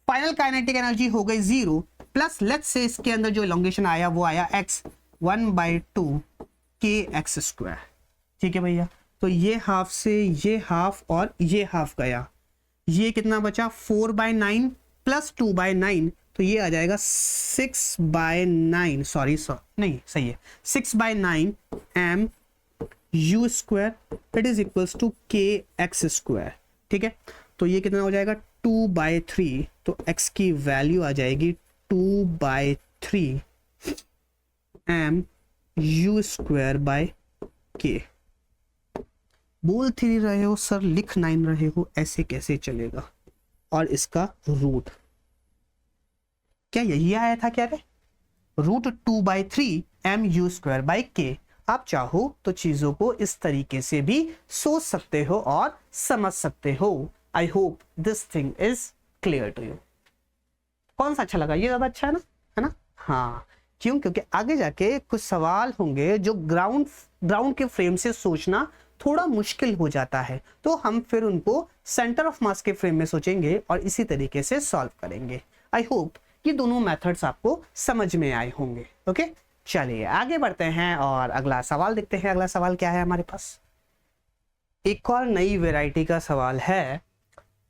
फाइनल काइनेटिक एनर्जी हो गई जीरो, प्लस लेट्स से इसके अंदर जो इलोंगेशन आया वो आया x 1/2 kx², ठीक है भैया। तो ये हाफ से ये हाफ और ये हाफ गया, ये कितना बचा? 4/9 प्लस 2/9, तो ये आ जाएगा 6/9, सॉरी नहीं सही है, 6/9 m u² it is equals to kx², ठीक है। तो ये कितना हो जाएगा 2/3, तो x की वैल्यू आ जाएगी 2/3 mu²/k। बोल 3 रहे हो सर, लिख 9 रहे हो, ऐसे कैसे चलेगा? और इसका रूट क्या यही आया था क्या रे? √2/3 mu²/k। आप चाहो तो चीजों को इस तरीके से भी सोच सकते हो और समझ सकते हो। I hope this thing is clear to you. कौन सा अच्छा लगा? ये ज्यादा अच्छा है ना? हाँ, क्यों? क्योंकि आगे जाके कुछ सवाल होंगे जो ग्राउंड के फ्रेम से सोचना थोड़ा मुश्किल हो जाता है, तो हम फिर उनको सेंटर ऑफ मास के फ्रेम में सोचेंगे और इसी तरीके से सॉल्व करेंगे। आई होप ये दोनों मेथड्स आपको समझ में आए होंगे। ओके, चलिए आगे बढ़ते हैं और अगला सवाल देखते हैं। अगला सवाल क्या है हमारे पास? एक और नई वैरायटी का सवाल है।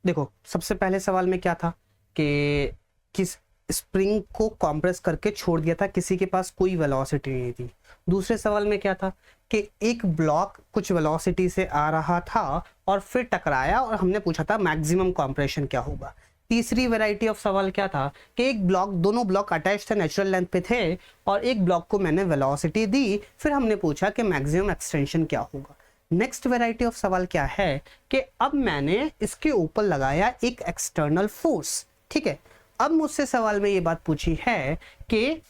देखो, सबसे पहले सवाल में क्या था कि किस स्प्रिंग को कंप्रेस करके छोड़ दिया था, किसी के पास कोई वेलोसिटी नहीं थी। दूसरे सवाल में क्या था कि एक ब्लॉक कुछ वेलोसिटी से आ रहा था और फिर टकराया और हमने पूछा था मैक्सिमम कंप्रेशन क्या होगा। तीसरी वैरायटी ऑफ सवाल क्या था कि एक ब्लॉक, दोनों ब्लॉक अटैच थे, नेचुरल लेंथ पे थे, और एक ब्लॉक को मैंने वेलोसिटी दी, फिर हमने पूछा कि मैक्सिमम एक्सटेंशन क्या होगा। नेक्स्ट वैरायटी ऑफ सवाल क्या है कि अब मैंने इसके ऊपर लगाया एक एक्सटर्नल फोर्स। ठीक है, अब मुझसे सवाल में ये बात पूछी है कि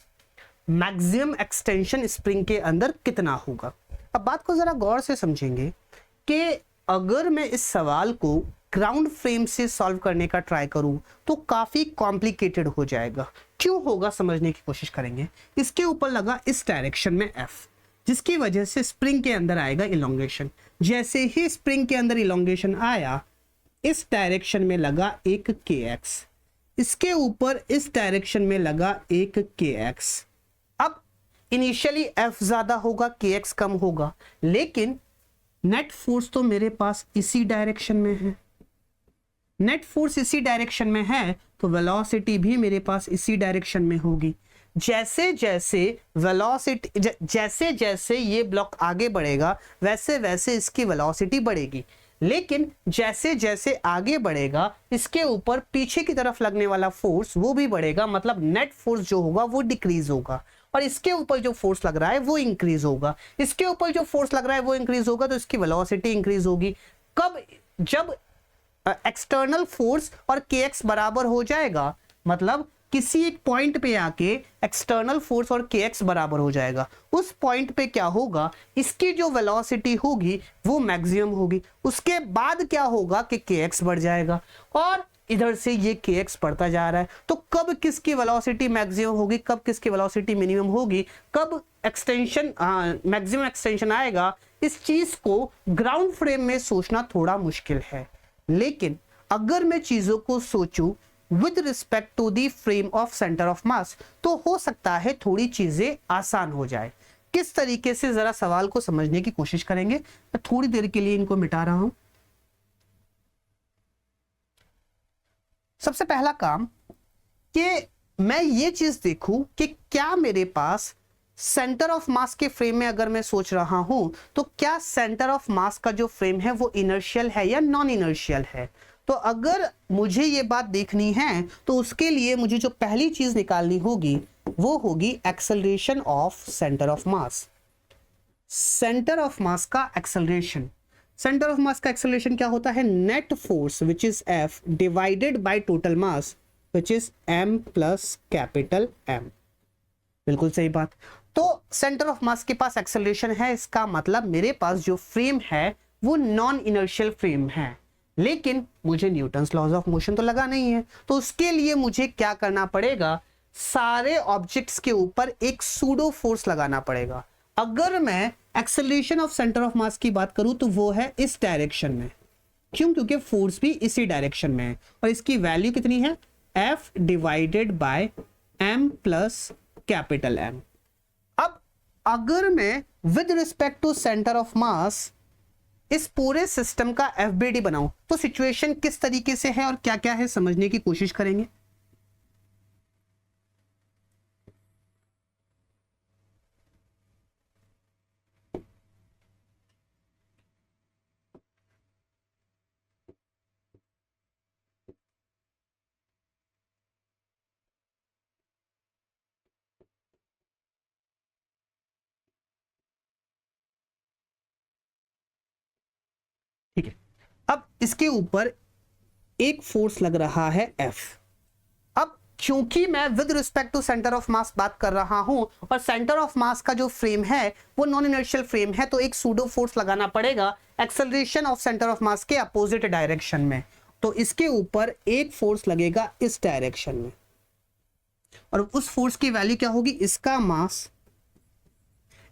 मैक्सिमम एक्सटेंशन स्प्रिंग के अंदर कितना होगा। अब बात को जरा गौर से समझेंगे कि अगर मैं इस सवाल को ग्राउंड फ्रेम से सॉल्व करने का ट्राई करूं तो काफी कॉम्प्लिकेटेड हो जाएगा। क्यों होगा, समझने की कोशिश करेंगे। इसके ऊपर लगा इस डायरेक्शन में F, जिसकी वजह से स्प्रिंग के अंदर आएगा इलोंगेशन। जैसे ही स्प्रिंग के अंदर इलोंगेशन आया, इस डायरेक्शन में लगा एक kx, इसके ऊपर इस डायरेक्शन में लगा एक kx। अब इनिशियली F ज्यादा होगा, kx कम होगा, लेकिन नेट फोर्स तो मेरे पास इसी डायरेक्शन में है। नेट फोर्स इसी डायरेक्शन में है तो वेलोसिटी भी मेरे पास इसी डायरेक्शन में होगी। जैसे जैसे वेलोसिटी, जैसे जैसे ये ब्लॉक आगे बढ़ेगा वैसे वैसे इसकी वेलोसिटी बढ़ेगी, लेकिन जैसे जैसे आगे बढ़ेगा इसके ऊपर पीछे की तरफ लगने वाला फोर्स वो भी बढ़ेगा, मतलब नेट फोर्स जो होगा वो डिक्रीज होगा, और इसके ऊपर जो फोर्स लग रहा है वो इंक्रीज होगा। इसके ऊपर जो फोर्स लग रहा है वो इंक्रीज होगा तो इसकी वेलोसिटी इंक्रीज होगी। कब? जब एक्सटर्नल फोर्स और kx बराबर हो जाएगा, मतलब किसी एक पॉइंट पे आके एक्सटर्नल फोर्स और kx बराबर हो जाएगा। उस पॉइंट पे क्या होगा, इसकी जो वेलोसिटी होगी वो मैक्सिमम होगी। उसके बाद क्या होगा कि kx बढ़ जाएगा और इधर से ये kx बढ़ता जा रहा है। तो कब किसकी वेलोसिटी मैक्सिमम होगी, कब किसकी वेलोसिटी मिनिमम होगी, कब एक्सटेंशन मैक्सिमम एक्सटेंशन आएगा, इस चीज को ग्राउंड फ्रेम में सोचना थोड़ा मुश्किल है। लेकिन अगर मैं चीजों को सोचूं with respect to the frame of centre of mass, तो हो सकता है थोड़ी चीजें आसान हो जाए। किस तरीके से, जरा सवाल को समझने की कोशिश करेंगे। मैं थोड़ी देर के लिए इनको मिटा रहा हूं। सबसे पहला काम कि मैं ये चीज देखूं कि क्या मेरे पास सेंटर ऑफ मास के फ्रेम में अगर मैं सोच रहा हूं तो क्या सेंटर ऑफ मास का जो फ्रेम है वो इनर्शियल है या नॉन इनर्शियल है। तो अगर मुझे ये बात देखनी है तो उसके लिए मुझे जो पहली चीज निकालनी होगी वो होगी acceleration of centre of mass. Centre of मास का एक्सेलरेशन, सेंटर ऑफ मास का एक्सेलरेशन क्या होता है? Net force which is F divided by total mass which is m plus capital M। बिल्कुल सही बात। तो सेंटर ऑफ मास के पास एक्सेलरेशन है, इसका मतलब मेरे पास जो फ्रेम है वो नॉन इनर्शियल फ्रेम है, लेकिन मुझे न्यूटन्स लॉज ऑफ मोशन तो लगा नहीं है। तो उसके लिए मुझे क्या करना पड़ेगा, सारे ऑब्जेक्ट्स के ऊपर एक सूडो फोर्स लगाना पड़ेगा। अगर मैं एक्सेलरेशन ऑफ सेंटर ऑफ मास की बात करूं तो वो है इस डायरेक्शन में। क्यों? क्योंकि फोर्स भी इसी डायरेक्शन में है और इसकी वैल्यू कितनी है? F divided by m plus capital M। अब अगर मैं with respect to centre of mass इस पूरे सिस्टम का FBD बनाऊं तो सिचुएशन किस तरीके से है और क्या क्या है समझने की कोशिश करेंगे। अब इसके ऊपर एक फोर्स लग रहा है F। अब क्योंकि मैं with respect to centre of mass बात कर रहा हूं और सेंटर ऑफ मास का जो फ्रेम है वो नॉन इनर्शियल फ्रेम है, तो एक सूडो फोर्स लगाना पड़ेगा एक्सेलरेशन ऑफ सेंटर ऑफ मास के अपोजिट डायरेक्शन में। तो इसके ऊपर एक फोर्स लगेगा इस डायरेक्शन में, और उस फोर्स की वैल्यू क्या होगी, इसका मास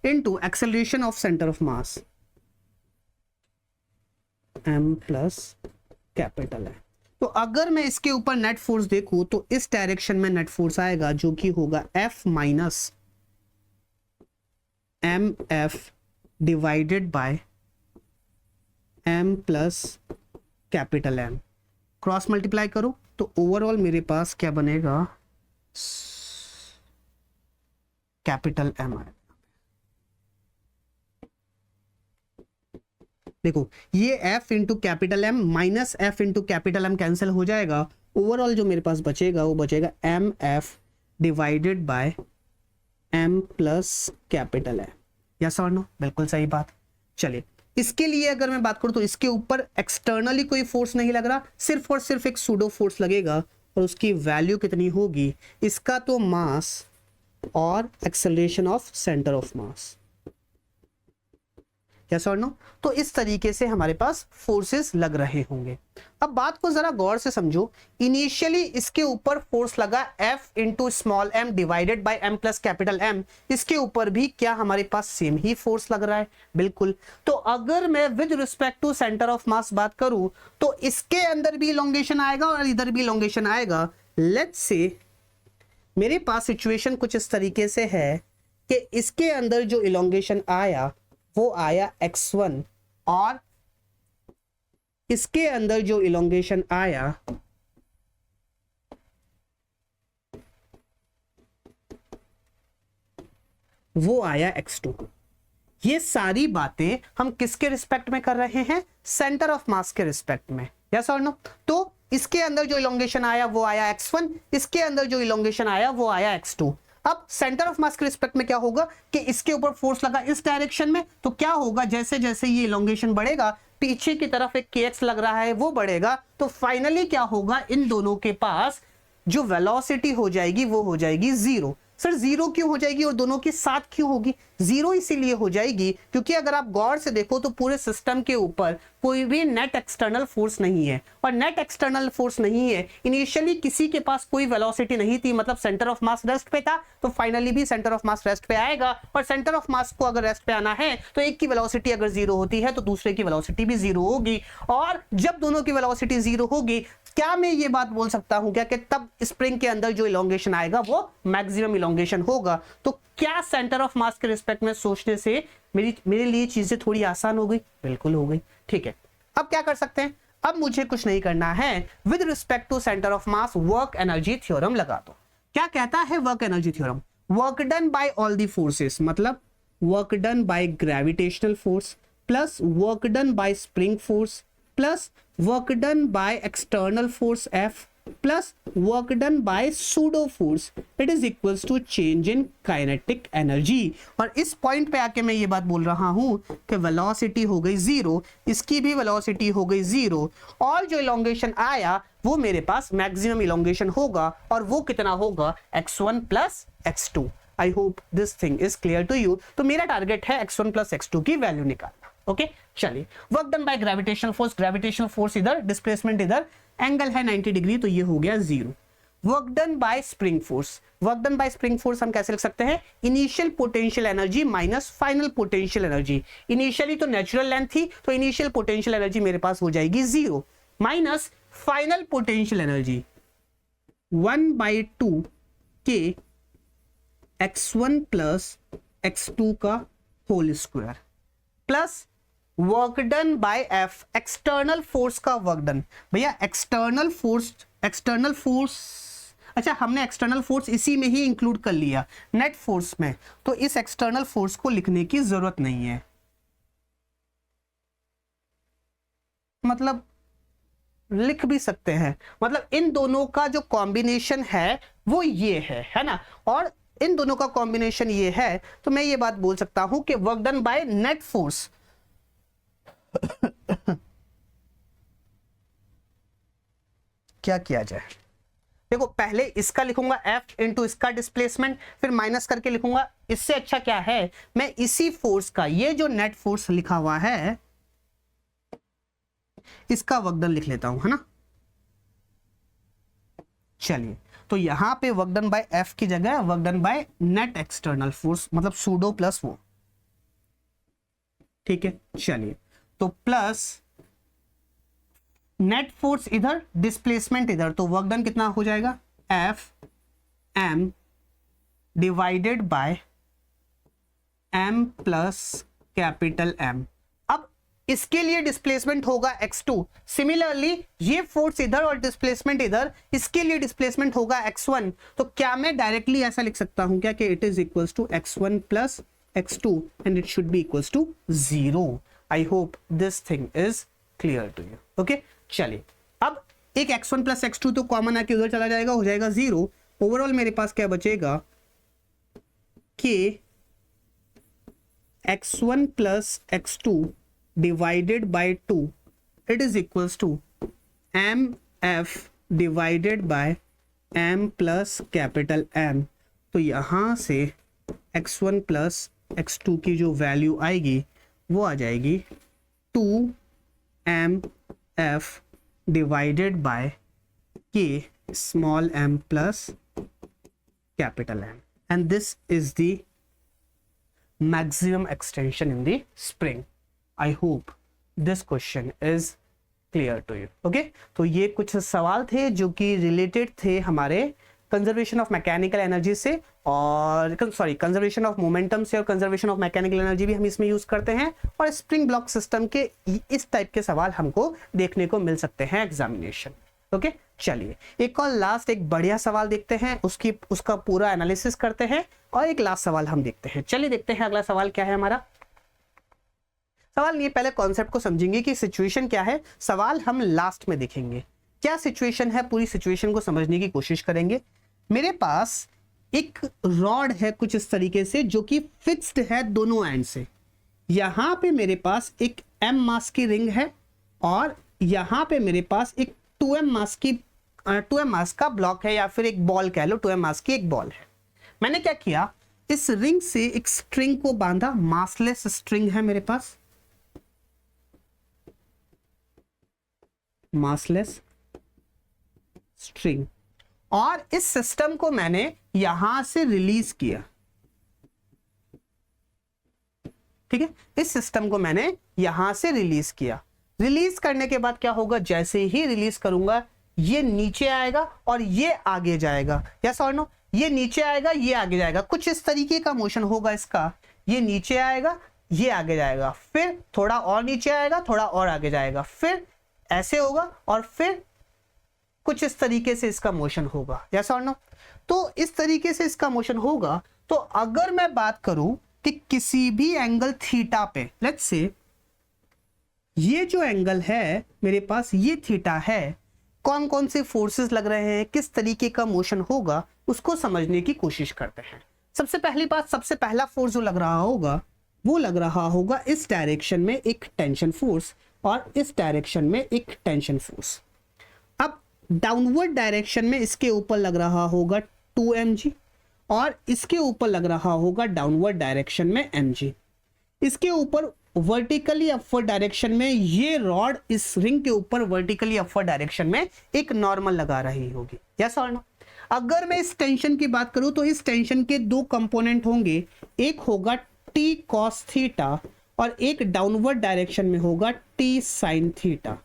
into acceleration of centre of mass m plus capital है। तो अगर मैं इसके ऊपर नेट फोर्स देखूं तो इस डायरेक्शन में नेट फोर्स आएगा जो कि होगा F minus mf divided by m plus capital M। Cross multiply करो तो ओवरऑल मेरे पास क्या बनेगा, कैपिटल M आएगा। देखो ये F into capital M minus F into capital M cancel हो जाएगा, ओवरऑल जो मेरे पास बचेगा वो बचेगा mf divided by m plus capital है। यस और नो, बिल्कुल सही बात। चलिए इसके लिए अगर मैं बात करूं तो इसके ऊपर एक्सटर्नली कोई फोर्स नहीं लग रहा, सिर्फ और सिर्फ एक सूडो फोर्स लगेगा, और उसकी वैल्यू कितनी होगी, इसका तो मास और acceleration of centre of mass. Yes और नो, तो इस तरीके से हमारे पास फोर्सेस लग रहे होंगे। अब बात को जरा गौर से समझो, इनिशियली इसके ऊपर फोर्स लगा F into small m divided by m plus capital M, इसके ऊपर भी क्या हमारे पास सेम ही फोर्स लग रहा है, बिल्कुल। तो अगर मैं with respect to centre of mass बात करूं तो इसके अंदर भी इलोंगेशन आएगा और इधर भी इलोंगेशन आएगा। लेट्स से मेरे पास सिचुएशन कुछ इस तरीके से है कि इसके अंदर जो इलोंगेशन आया वो आया x1, और इसके अंदर जो इलोंगेशन आया वो आया x2। ये सारी बातें हम किसके रिस्पेक्ट में कर रहे हैं, सेंटर ऑफ मास के रिस्पेक्ट में। यस और नो, तो इसके अंदर जो इलोंगेशन आया वो आया x1, इसके अंदर जो इलोंगेशन आया वो आया x2। अब सेंटर ऑफ मास के रिस्पेक्ट में क्या होगा कि इसके ऊपर फोर्स लगा इस डायरेक्शन में, तो क्या होगा, जैसे जैसे ये इलोंगेशन बढ़ेगा पीछे की तरफ एक kx लग रहा है वो बढ़ेगा, तो फाइनली क्या होगा, इन दोनों के पास जो वेलोसिटी हो जाएगी वो हो जाएगी जीरो। सर जीरो क्यों हो जाएगी और दोनों के साथ क्यों होगी, जीरो इसीलिए हो जाएगी क्योंकि अगर आप गौर से देखो तो पूरे सिस्टम के ऊपर कोई भी नेट एक्सटर्नल फोर्स नहीं है, और नेट एक्सटर्नल फोर्स नहीं है, इनिशियली किसी के पास कोई वेलोसिटी नहीं थी, मतलब सेंटर ऑफ मास रेस्ट पे था, तो फाइनली भी सेंटर ऑफ मास रेस्ट पे आएगा। और सेंटर ऑफ मास को अगर रेस्ट पे आना है तो एक की वेलोसिटी अगर जीरो होती है तो दूसरे की वेलोसिटी भी जीरो होगी, और जब दोनों की वेलोसिटी जीरो होगी, क्या मैं ये बात बोल सकता हूं क्या कि तब स्प्रिंग के अंदर जो इलोंगेशन आएगा वो मैक्सिमम इलोंगेशन होगा। तो क्या सेंटर ऑफ मास के रिस्पेक्ट में सोचने से मेरे लिए चीजें थोड़ी आसान हो गई, बिल्कुल हो गई। ठीक है, अब क्या कर सकते हैं, अब मुझे कुछ नहीं करना है, with respect to centre of mass work energy theorem लगा दो। क्या कहता है work energy theorem, work done by all the forces, मतलब work done by gravitational force plus work done by spring force plus work done by external force F plus work done by pseudo force, it is equals to change in kinetic energy. और इस पॉइंट पे आके मैं ये बात बोल रहा हूं कि वेलोसिटी हो गई जीरो, इसकी भी वेलोसिटी हो गई जीरो, और जो इलोंगेशन आया वो मेरे पास मैक्सिमम इलोंगेशन होगा, और वो कितना होगा, x1 plus x2। I hope this thing is clear to you. तो मेरा टारगेट है x1 प्लस x2 की वैल्यू निकालना। ओके चलिए, work done by gravitational force इधर, डिस्प्लेसमेंट इधर, एंगल है 90 डिग्री, तो ये हो गया zero. Work done by spring force हम कैसे लिख सकते हैं, initial potential energy minus final potential energy. Initially तो नेचुरल लेंथ थी, तो इनिशियल पोटेंशियल एनर्जी मेरे पास हो जाएगी zero, minus final potential energy 1/2 k x1 plus x2 का whole square plus work done by F, external force का वर्क डन। भैया एक्सटर्नल फोर्स, अच्छा हमने एक्सटर्नल फोर्स इसी में ही इंक्लूड कर लिया नेट फोर्स में, तो इस एक्सटर्नल फोर्स को लिखने की जरूरत नहीं है, मतलब लिख भी सकते हैं, मतलब इन दोनों का जो कॉम्बिनेशन है वो ये है ना, और इन दोनों का कॉम्बिनेशन ये है, तो मैं ये बात बोल सकता हूं कि work done by net force क्या किया जाए? देखो पहले इसका लिखूंगा F इंटू इसका डिस्प्लेसमेंट, फिर माइनस करके लिखूंगा। इससे अच्छा क्या है, मैं इसी फोर्स का, ये जो नेट फोर्स लिखा हुआ है, इसका वर्कडन लिख लेता हूं, है ना। चलिए, तो यहां पे वर्कडन बाय F की जगह work done by net external force, मतलब सूडो प्लस वो, ठीक है। चलिए, तो प्लस नेट फोर्स इधर, डिस्प्लेसमेंट इधर, तो वर्क डन कितना हो जाएगा, F m divided by m plus capital M। अब इसके लिए डिस्प्लेसमेंट होगा x2, सिमिलरली ये फोर्स इधर और डिस्प्लेसमेंट इधर, इसके लिए डिस्प्लेसमेंट होगा x1। तो क्या मैं डायरेक्टली ऐसा लिख सकता हूं क्या कि it is equals to x1 plus x2 and it should be equals to 0। I hope this thing is clear to you. Okay, चलिए, अब एक x1 प्लस x2 तो कॉमन आके उधर चला जाएगा, हो जाएगा 0। ओवरऑल मेरे पास क्या बचेगा कि x1 plus x2 divided by 2 it is equals to mf divided by m plus capital M। तो यहां से x1 प्लस x2 की जो वैल्यू आएगी वो आ जाएगी 2mf divided by k small m plus capital M, and this is the maximum extension in the spring. I hope this question is clear to you. Okay, तो ये कुछ सवाल थे जो कि रिलेटेड थे हमारे कंजर्वेशन ऑफ मैकेनिकल एनर्जी से, और सॉरी कंजर्वेशन ऑफ मोमेंटम से, और कंजर्वेशन ऑफ मैकेनिकल एनर्जी भी हम इसमें यूज करते हैं, और स्प्रिंग ब्लॉक सिस्टम के इस टाइप के सवाल हमको देखने को मिल सकते हैं एग्जामिनेशन। ओके, चलिए एक और लास्ट एक बढ़िया सवाल देखते हैं, उसका पूरा एनालिसिस करते हैं, और एक लास्ट सवाल हम देखते हैं। चलिए देखते हैं अगला सवाल क्या है हमारा। सवाल नहीं, पहले कॉन्सेप्ट को समझेंगे कि सिचुएशन क्या है, सवाल हम लास्ट में देखेंगे। क्या सिचुएशन है, पूरी सिचुएशन को समझने की कोशिश करेंगे। मेरे पास एक रॉड है कुछ इस तरीके से, जो कि फिक्स्ड है दोनों एंड से। यहां पे मेरे पास एक m मास की रिंग है, और यहां पे मेरे पास एक 2m मास का ब्लॉक है, या फिर एक बॉल कह लो, 2m मास की एक बॉल है। मैंने क्या किया, इस रिंग से एक स्ट्रिंग को बांधा, मासलेस स्ट्रिंग है मेरे पास, मासलेस स्ट्रिंग, और इस सिस्टम को मैंने यहां से रिलीज किया। ठीक है, इस सिस्टम को मैंने यहां से रिलीज किया। रिलीज करने के बाद क्या होगा, जैसे ही रिलीज करूंगा ये नीचे आएगा और ये आगे जाएगा। यस और नो, ये नीचे आएगा, ये आगे जाएगा, कुछ इस तरीके का मोशन होगा इसका। ये नीचे आएगा, ये आगे जाएगा, फिर थोड़ा और नीचे आएगा, थोड़ा और आगे जाएगा, फिर ऐसे होगा, और फिर कुछ इस तरीके से इसका मोशन होगा। यस और नो, तो इस तरीके से इसका मोशन होगा। तो अगर मैं बात करूं कि किसी भी एंगल थीटा पे, लेट्स से ये जो एंगल है मेरे पास, ये थीटा है, कौन कौन से फोर्सेस लग रहे हैं, किस तरीके का मोशन होगा, उसको समझने की कोशिश करते हैं। सबसे पहली बात, सबसे पहला फोर्स जो लग रहा होगा वो लग रहा होगा इस डायरेक्शन में एक टेंशन फोर्स, और इस डायरेक्शन में एक टेंशन फोर्स। अब डाउनवर्ड डायरेक्शन में इसके ऊपर लग रहा होगा 2mg, और इसके ऊपर लग रहा होगा डाउनवर्ड डायरेक्शन में mg। इसके ऊपर वर्टिकली अपवर्ड डायरेक्शन में ये रॉड इस रिंग के ऊपर वर्टिकली अपवर्ड डायरेक्शन में एक नॉर्मल लगा रही होगी। यस और नो, अगर मैं इस टेंशन की बात करूं तो इस टेंशन के दो कंपोनेंट होंगे, एक होगा t cos थीटा, और एक डाउनवर्ड डायरेक्शन में होगा t sin थीटा।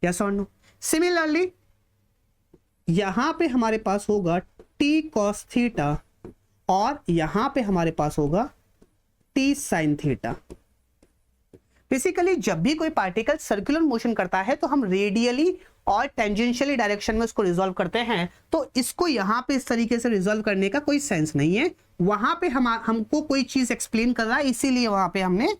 यस और नो, सिमिलरली यहां पे हमारे पास होगा t cos थीटा, और यहां पे हमारे पास होगा t sin थीटा। बेसिकली जब भी कोई पार्टिकल सर्कुलर मोशन करता है तो हम रेडियली और टेंजेंशियली डायरेक्शन में उसको रिजॉल्व करते हैं, तो इसको यहाँ पे इस तरीके से रिजॉल्व करने का कोई सेंस नहीं है। वहां पे हमको कोई चीज एक्सप्लेन कर रहा है, इसीलिए वहां पे हमने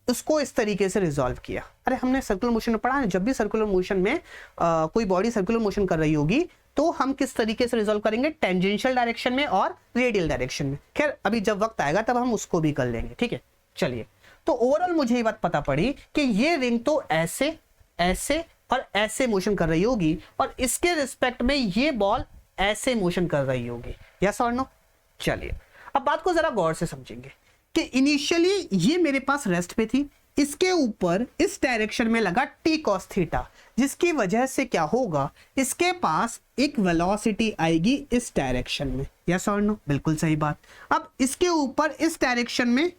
उसको इस तरीके से रिजॉल्व किया। अरे हमने सर्कुलर मोशन में पढ़ा है, जब भी सर्कुलर मोशन में कोई बॉडी सर्कुलर मोशन कर रही होगी तो हम किस तरीके से रिजॉल्व करेंगे, टेंजेंशियल डायरेक्शन में और रेडियल डायरेक्शन में। खैर अभी जब वक्त आएगा तब हम उसको भी कर लेंगे। ठीक है, चलिए, तो ओवरऑल मुझे ये बात पता पड़ी कि ये रिंग तो ऐसे ऐसे और ऐसे मोशन कर रही होगी, और इसके रिस्पेक्ट में ये बॉल ऐसे मोशन कर रही होगी। यस और नो? चलिए अब बात को जरा गौर से समझेंगे कि इनिशियली ये मेरे पास रेस्ट पे थी, इसके ऊपर इस डायरेक्शन में लगा t cos थीटा, जिसकी वजह से क्या होगा, इसके पास एक वेलोसिटी आएगी इस डायरेक्शन में। यस और नो? बिल्कुल सही बात। अब इसके ऊपर इस डायरेक्शन में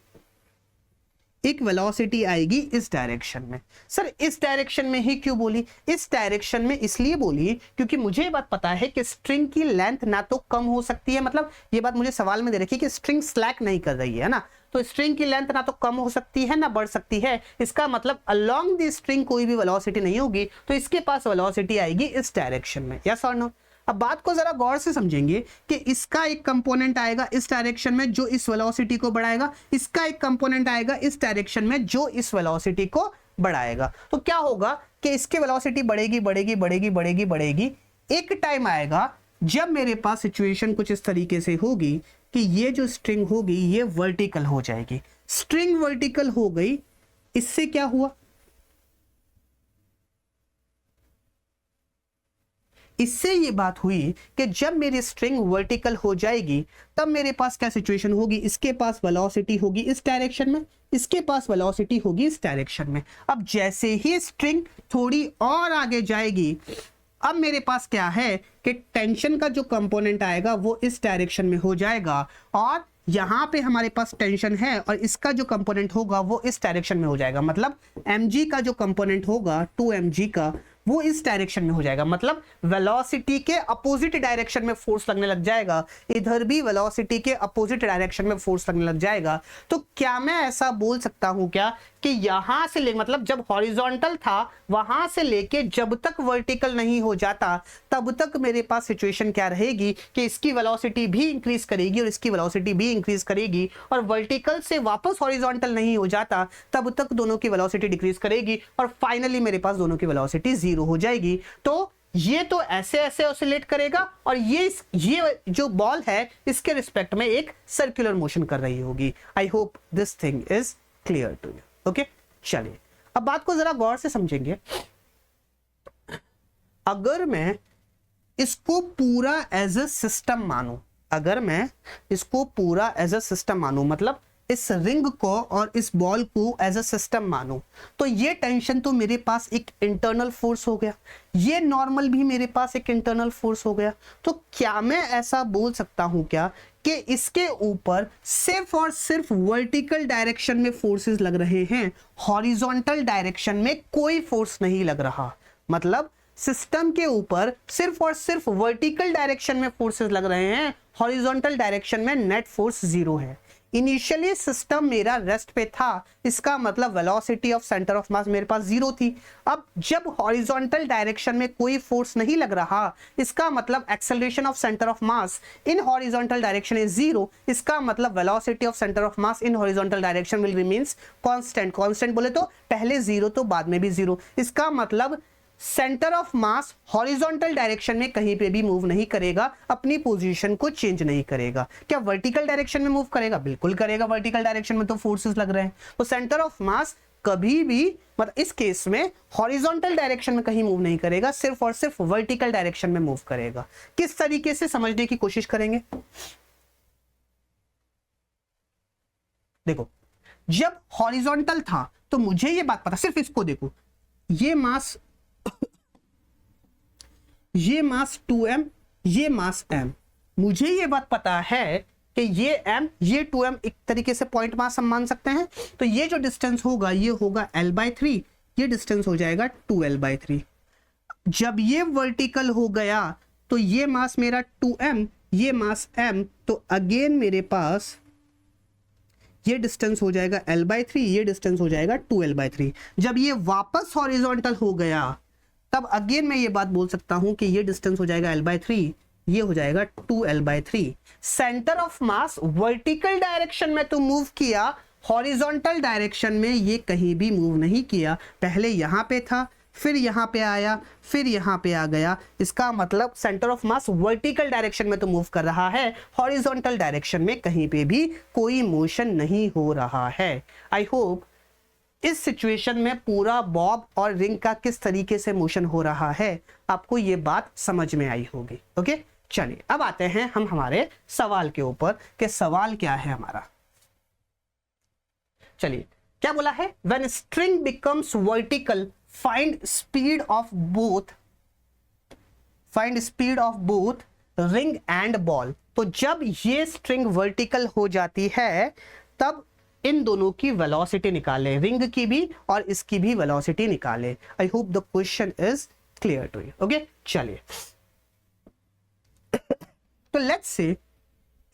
एक वेलोसिटी आएगी इस डायरेक्शन में। सर इस डायरेक्शन में ही क्यों बोली? इस डायरेक्शन में इसलिए बोली क्योंकि मुझे ये बात पता है कि स्ट्रिंग की लेंथ ना तो कम हो सकती है, मतलब ये बात मुझे सवाल में दे रखी है कि स्ट्रिंग स्लैक नहीं कर रही है ना, तो स्ट्रिंग की लेंथ ना तो कम हो सकती है ना बढ़ सकती है। इसका मतलब अलोंग द स्ट्रिंग कोई भी वेलोसिटी नहीं होगी, तो इसके पास वेलोसिटी आएगी इस डायरेक्शन में। यस और नो? अब बात को जरा गौर से समझेंगे कि इसका एक कंपोनेंट आएगा इस डायरेक्शन में जो इस वेलोसिटी को बढ़ाएगा, इसका एक कंपोनेंट आएगा इस डायरेक्शन में जो इस वेलोसिटी को बढ़ाएगा। तो क्या होगा कि इसकी वेलोसिटी बढ़ेगी बढ़ेगी बढ़ेगी बढ़ेगी बढ़ेगी। एक टाइम आएगा जब मेरे पास सिचुएशन कुछ इस तरीके से होगी कि ये जो स्ट्रिंग होगी ये वर्टिकल हो जाएगी। स्ट्रिंग वर्टिकल हो गई, इससे क्या हुआ, इससे ये बात हुई कि जब मेरी स्ट्रिंग वर्टिकल हो जाएगी तब मेरे पास क्या सिचुएशन होगी, इसके पास वेलोसिटी होगी इस डायरेक्शन में, इसके पास वेलोसिटी होगी इस डायरेक्शन में। अब जैसे ही स्ट्रिंग थोड़ी और आगे जाएगी, अब मेरे पास क्या है कि टेंशन का जो कंपोनेंट आएगा वो इस डायरेक्शन में हो जाएगा, और यहां पे हमारे पास टेंशन है और इसका जो कंपोनेंट होगा वो इस डायरेक्शन में हो जाएगा। मतलब mg का जो कंपोनेंट होगा 2mg का वो इस डायरेक्शन में हो जाएगा। मतलब वेलोसिटी के अपोजिट डायरेक्शन में फोर्स लगने लग जाएगा, इधर भी वेलोसिटी के अपोजिट डायरेक्शन में फोर्स लगने लग जाएगा। तो क्या मैं ऐसा बोल सकता हूं क्या कि यहां से ले, मतलब जब हॉरिजॉन्टल था वहां से लेके जब तक वर्टिकल नहीं हो जाता तब तक मेरे पास सिचुएशन क्या रहेगी कि इसकी वेलोसिटी भी इंक्रीज करेगी और इसकी वेलोसिटी भी इंक्रीज करेगी, और वर्टिकल से वापस हॉरिजॉन्टल नहीं हो जाता तब तक दोनों की वेलोसिटी डिक्रीज करेगी, और फाइनली मेरे पास दोनों की वेलोसिटी जीरो हो जाएगी। तो ये तो ऐसे ऐसे ऑसिलेट करेगा, और ये जो बॉल है इसके रिस्पेक्ट में एक सर्कुलर मोशन कर रही होगी। I hope this thing is clear to you. Okay, चलिए अब बात को जरा गौर से समझेंगे। अगर मैं इसको पूरा एज अ सिस्टम मानूं, अगर मैं इसको पूरा एज अ सिस्टम मानूं, मतलब इस रिंग को और इस बॉल को एज अ सिस्टम मानूं, तो ये टेंशन तो मेरे पास एक इंटरनल फोर्स हो गया, ये नॉर्मल भी मेरे पास एक इंटरनल फोर्स हो गया। तो क्या मैं ऐसा बोल सकता हूं क्या कि इसके ऊपर सिर्फ और सिर्फ वर्टिकल डायरेक्शन में फोर्सेस लग रहे हैं, हॉरिजॉन्टल डायरेक्शन में कोई फोर्स नहीं लग रहा? मतलब सिस्टम के ऊपर सिर्फ और सिर्फ वर्टिकल डायरेक्शन में फोर्सेस लग रहे हैं, हॉरिजॉन्टल डायरेक्शन में नेट फोर्स जीरो है। इनिशियली सिस्टम मेरा रेस्ट पे था, इसका मतलब वेलोसिटी ऑफ सेंटर ऑफ मास मेरे पास जीरो थी। अब जब हॉरिजॉन्टल डायरेक्शन में कोई फोर्स नहीं लग रहा, इसका मतलब acceleration of centre of mass in horizontal direction is zero. इसका मतलब velocity of centre of mass in horizontal direction will remains constant. Constant बोले तो पहले जीरो तो बाद में भी जीरो। इसका मतलब centre of mass horizontal direction में कहीं पे भी मूव नहीं करेगा, अपनी पोजीशन को चेंज नहीं करेगा। क्या वर्टिकल डायरेक्शन में मूव करेगा? बिल्कुल करेगा। वर्टिकल डायरेक्शन में तो फोर्सेस लग रहे हैं, तो सेंटर ऑफ मास कभी भी, मतलब इस केस में हॉरिजॉन्टल डायरेक्शन में कहीं मूव नहीं करेगा, सिर्फ और सिर्फ वर्टिकल डायरेक्शन में मूव करेगा। किस तरीके से समझने की कोशिश करेंगे? देखो, जब हॉरिजॉन्टल था तो मुझे ये बात पता, सिर्फ इसको देखो, ये मास मास 2m, ये मास m, मुझे ये बात पता है कि ये m ये 2m एक तरीके से पॉइंट मास हम मान सकते हैं। तो ये जो डिस्टेंस होगा ये होगा l/3, ये डिस्टेंस हो जाएगा 2l/3। जब ये वर्टिकल हो गया तो ये मास मेरा 2m, ये मास m, तो अगेन मेरे पास ये डिस्टेंस हो जाएगा l/3, ये डिस्टेंस हो जाएगा 2l/3। जब ये वापस हॉरिजॉन्टल हो गया तब अगेन मैं ये बात बोल सकता हूं कि ये डिस्टेंस हो जाएगा l/3, ये हो जाएगा 2l/3। Centre of mass vertical direction में तो मूव किया, हॉरिजॉन्टल डायरेक्शन में ये कहीं भी मूव नहीं किया। पहले यहां पे था, फिर यहां पे आया, फिर यहां पे आ गया। इसका मतलब centre of mass vertical direction में तो मूव कर रहा है, हॉरिजॉन्टल डायरेक्शन में कहीं पे भी कोई मोशन नहीं हो रहा है। आई होप इस सिचुएशन में पूरा बॉब और रिंग का किस तरीके से मोशन हो रहा है, आपको ये बात समझ में आई होगी। ओके, चलिए अब आते हैं हम हमारे सवाल के ऊपर कि सवाल क्या है हमारा। चलिए क्या बोला है, when string becomes vertical find speed of both ring and ball. तो जब ये स्ट्रिंग वर्टिकल हो जाती है तब इन दोनों की वेलोसिटी निकालें, रिंग की भी और इसकी भी वेलोसिटी निकालें। I hope the question is clear to you. Okay, चलिए तो लेट्स से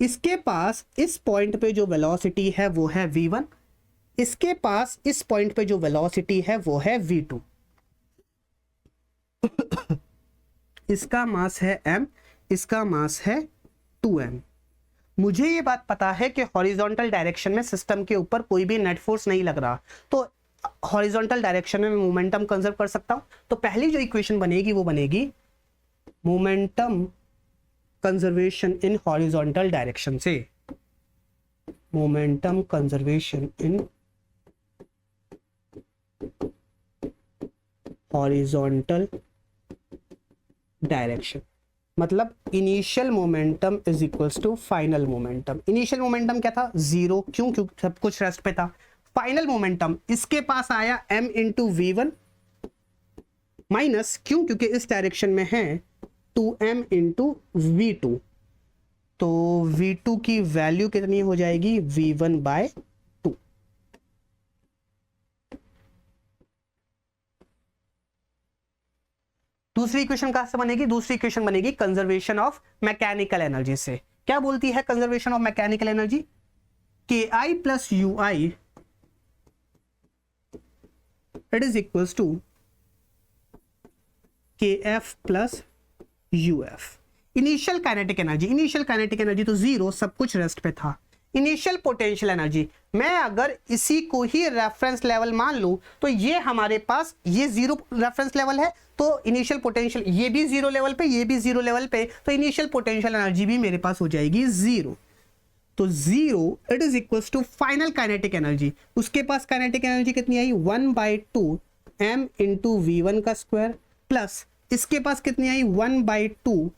इसके पास इस पॉइंट पे जो वेलोसिटी है वो है v1, इसके पास इस पॉइंट पे जो वेलोसिटी है वो है v2। इसका मास है m, इसका मास है 2m। मुझे ये बात पता है कि हॉरिजॉन्टल डायरेक्शन में सिस्टम के ऊपर कोई भी नेट फोर्स नहीं लग रहा, तो हॉरिजॉन्टल डायरेक्शन में मोमेंटम कंजर्व कर सकता हूं। तो पहली जो इक्वेशन बनेगी वो बनेगी momentum conservation in horizontal direction से, momentum conservation in horizontal direction, मतलब initial momentum is equals to final momentum. Initial momentum क्या था, जीरो, क्योंकि सब कुछ रेस्ट पे था। फाइनल मोमेंटम इसके पास आया m इंटू v1 माइनस, क्योंकि इस डायरेक्शन में है 2m इंटू v2। तो v2 की वैल्यू कितनी हो जाएगी, v1 बाय 2। दूसरी इक्वेशन कहां से बनेगी, दूसरी इक्वेशन बनेगी कंजर्वेशन ऑफ मैकेनिकल एनर्जी से। क्या बोलती है conservation of mechanical energy, KI plus UI it is equals to KF plus UF। Initial kinetic energy, initial kinetic energy तो जीरो, सब कुछ रेस्ट पे था। इनिशियल पोटेंशियल एनर्जी, मैं अगर इसी को ही रेफरेंस लेवल मान लूं तो ये हमारे पास ये जीरो रेफरेंस लेवल है, तो इनिशियल पोटेंशियल ये भी जीरो लेवल पे, ये भी जीरो लेवल पे, तो इनिशियल पोटेंशियल एनर्जी भी मेरे पास हो जाएगी जीरो। तो zero it is equals to final kinetic energy. उसके पास काइनेटिक एनर्जी कितनी आई, 1/2 m इंटू v1 का स्क्वायर, प्लस इसके पास कितनी आई 1/2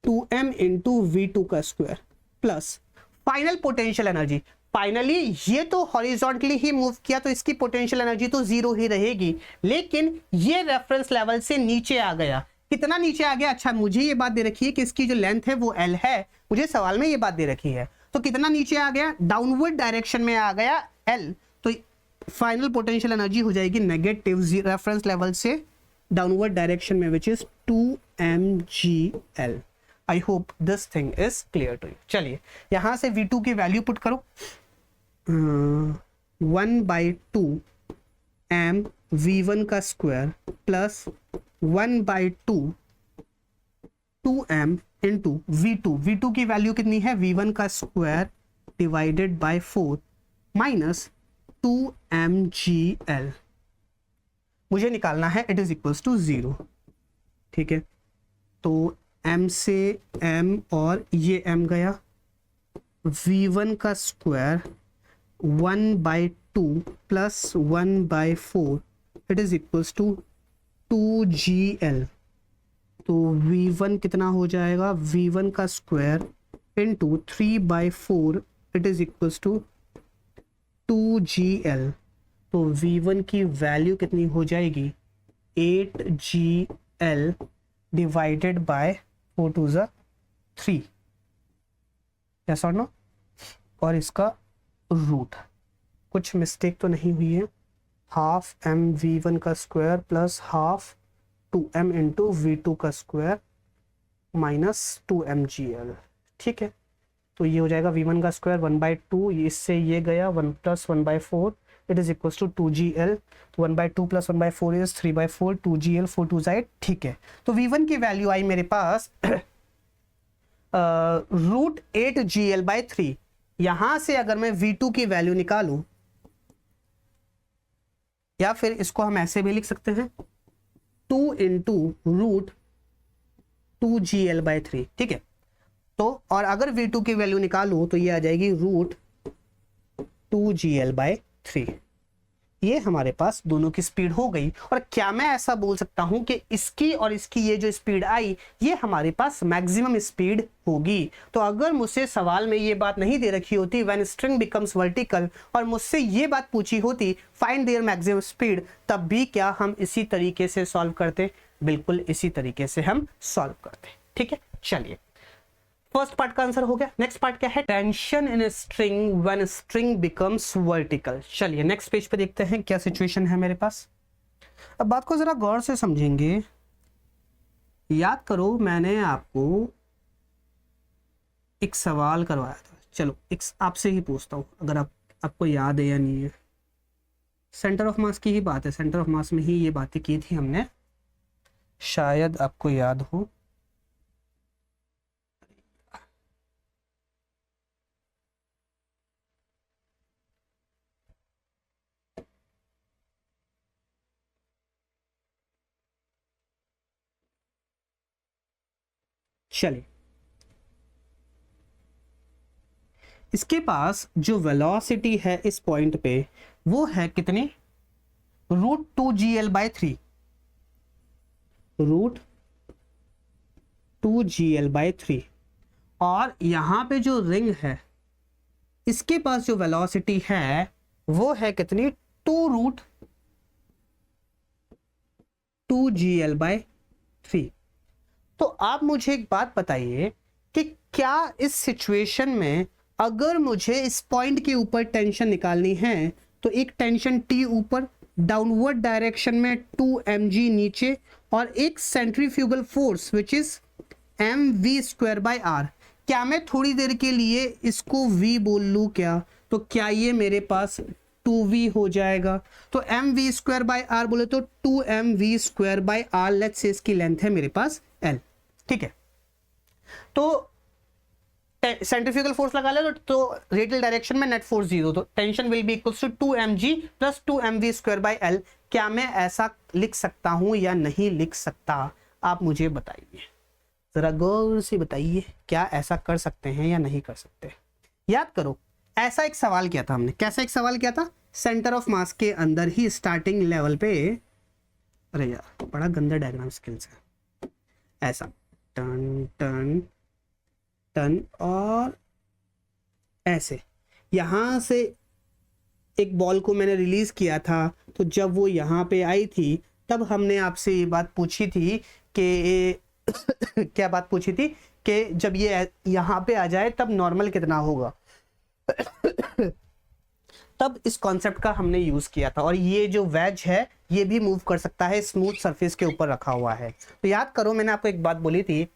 2m इंटू v2 का square, plus final potential energy. Finally ये तो हॉरिजॉन्टली ही मूव किया तो इसकी पोटेंशियल एनर्जी तो जीरो ही रहेगी, लेकिन ये रेफरेंस लेवल से नीचे आ गया। कितना नीचे आ गया, अच्छा मुझे ये बात दे रखी है कि इसकी जो लेंथ है वो l है, मुझे सवाल में ये बात दे रखी है। तो कितना नीचे आ गया, डाउनवर्ड डायरेक्शन में आ गया l, तो फाइनल पोटेंशियल एनर्जी हो जाएगी नेगेटिव रेफरेंस लेवल से डाउनवर्ड डायरेक्शन में, which is 2mgl। I hope this thing is clear to you. चलिए यहां से v2 की वैल्यू पुट करो, 1/2 m v1 का square plus 1/2 2m into v2 की वैल्यू कितनी है, v1 का square divided bye 4 minus 2mgl मुझे निकालना है, इट इज इक्वल्स टू 0। ठीक है, तो m से m और ये m गया, v1 का square 1/2 plus 1/4 it is equals to 2gl। तो v1 कितना हो जाएगा, v1 का square into 3/4 it is equals to 2gl। तो v1 की वैल्यू कितनी हो जाएगी, 8gl डिवाइडेड बाय 4 2 ज़ा 3, यस और नो, और इसका रूट, कुछ मिस्टेक तो नहीं हुई है, हाफ m v1 का square plus half 2m into v2 का स्क्वायर माइनस 2mgl। ठीक है, तो ये हो जाएगा v1 का स्क्वायर 1/2, इससे ये गया 1 plus 1/4 it is equals to 2gl। 1/2 plus 1/4 is 3/4, 2gl 4 2 8। ठीक है, तो v1 की वैल्यू आई मेरे पास √8gl/3। यहां से अगर मैं v2 की वैल्यू निकालूं, या फिर इसको हम ऐसे भी लिख सकते हैं 2 इंटू √2gl/3। ठीक है, तो और अगर v2 की वैल्यू निकालूं तो ये आ जाएगी √2gl/3। ये हमारे पास दोनों की स्पीड हो गई। और क्या मैं ऐसा बोल सकता हूं कि इसकी और इसकी ये जो स्पीड आई ये हमारे पास मैक्सिमम स्पीड होगी? तो अगर मुझसे सवाल में ये बात नहीं दे रखी होती व्हेन स्ट्रिंग बिकम्स वर्टिकल और मुझसे ये बात पूछी होती फाइंड देयर मैक्सिमम स्पीड, तब भी क्या हम इसी तरीके से सॉल्व करते? बिल्कुल इसी तरीके से हम सॉल्व करते। ठीक है, चलिए फर्स्ट पार्ट का आंसर हो गया। नेक्स्ट पार्ट क्या है? Tension in string when string becomes vertical. चलिए नेक्स्ट पेज पे देखते हैं क्या सिचुएशन है मेरे पास। अब बात को जरा गौर से समझेंगे। याद करो मैंने आपको एक सवाल करवाया था, चलो एक आपसे ही पूछता हूं अगर आपको याद है या नहीं है। सेंटर ऑफ मास की ही बात है, सेंटर ऑफ मास में ही ये बातें की थी हमने, शायद आपको याद हो। चलिए इसके पास जो वेलोसिटी है इस पॉइंट पे वो है कितनी? √2gl/3, √2gl/3। और यहां पे जो रिंग है इसके पास जो वेलोसिटी है वो है कितनी? 2√2gl/3। तो आप मुझे एक बात बताइए कि क्या इस सिचुएशन में अगर मुझे इस पॉइंट के ऊपर टेंशन निकालनी है तो एक टेंशन T ऊपर डाउनवर्ड डायरेक्शन में 2mg नीचे और एक centrifugal force which is mv²/r, क्या मैं थोड़ी देर के लिए इसको v बोल लूं क्या? तो क्या ये मेरे पास 2v हो जाएगा? तो mv²/r बोले तो 2mv²/r, लेट्स से इसकी लेंथ है मेरे पास l। ठीक है, तो सेंट्रीफ्यूगल फोर्स लगा ले तो रेडियल डायरेक्शन में नेट फोर्स 0, तो tension will be equals to 2mg plus 2mv²/l। क्या मैं ऐसा लिख सकता हूं या नहीं लिख सकता? आप मुझे बताइए, जरा गौर से बताइए, क्या ऐसा कर सकते हैं या नहीं कर सकते? याद करो ऐसा एक सवाल किया था हमने। कैसा एक सवाल किया था? सेंटर ऑफ मास के अंदर ही स्टार्टिंग लेवल पे, अरे यार बड़ा गंदा डायग्राम स्किल्स है, ऐसा टन टन टन और ऐसे यहां से एक बॉल को मैंने रिलीज किया था, तो जब वो यहाँ पे आई थी तब हमने आपसे ये बात पूछी थी कि क्या बात पूछी थी कि जब ये यहाँ पे आ जाए तब नॉर्मल कितना होगा। तब इस कॉन्सेप्ट का हमने यूज किया था। और ये जो वेज है ये भी मूव कर सकता है, स्मूथ सरफेस के ऊपर रखा हुआ है। तो याद करो मैंने आपको एक बात बोली थी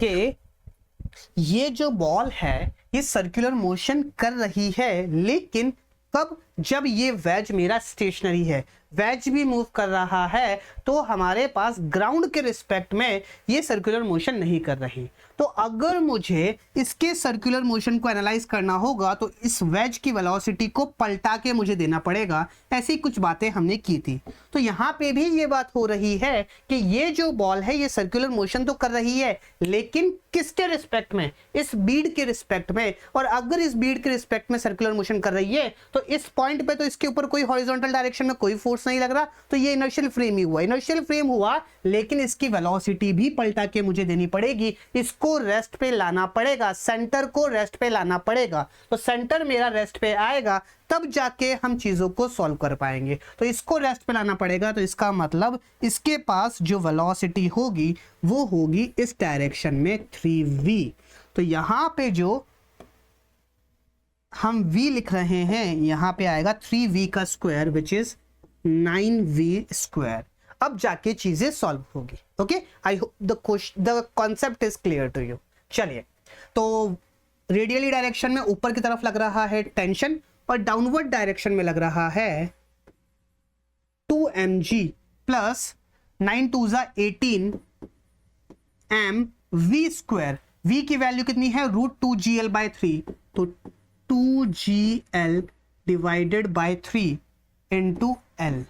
कि ये जो बॉल है ये सर्कुलर मोशन कर रही है, लेकिन कब? जब ये वेज मेरा स्टेशनरी है, वेज भी मूव कर रहा है तो हमारे पास ग्राउंड के रिस्पेक्ट में ये सर्कुलर मोशन नहीं कर रही। तो अगर मुझे इसके सर्कुलर मोशन को एनालाइज करना होगा तो इस वेज की वेलोसिटी को पलटा के मुझे देना पड़ेगा। ऐसी कुछ बातें हमने की थी। तो यहाँ पे भी ये बात हो रही है कि ये जो बॉल है ये सर्कुलर मोशन तो कर रही है, लेकिन किसके रिस्पेक्ट में? इस बीड के रिस्पेक्ट में। और अगर इस बीड के रिस्पेक्ट में सर्कुलर मोशन कर रही है तो इस पॉइंट पे तो इसके ऊपर कोई हॉरिजॉन्टल डायरेक्शन में कोई फोर्स नहीं लग रहा, तो ये इनर्शियल फ्रेम ही हुआ। इनर्शियल फ्रेम हुआ लेकिन इसकी वेलोसिटी भी पलटा के मुझे देनी पड़ेगी, इसको रेस्ट पे लाना पड़ेगा, सेंटर को रेस्ट पे लाना पड़ेगा। तो सेंटर मेरा रेस्ट पे आएगा तब जाके हम चीजों को सॉल्व कर पाएंगे। तो इसको रेस्ट पे लाना पड़ेगा, तो इसका मतलब इसके पास जो वेलोसिटी होगी वो होगी इस डायरेक्शन में 3v। तो यहां पे जो हम v लिख रहे हैं यहां पे आएगा 3v का स्क्वायर विच इज 9v²। अब जाके चीजें सॉल्व होगी। Okay, I hope the concept is clear to you. चलिए, तो रेडियली डायरेक्शन में ऊपर की तरफ लग रहा है टेंशन और डाउनवर्ड डायरेक्शन में लग रहा है 2mg प्लस 9 2 18 mv²। v की वैल्यू कितनी है? √2gl/3, तो 2gl divided by 3 into l।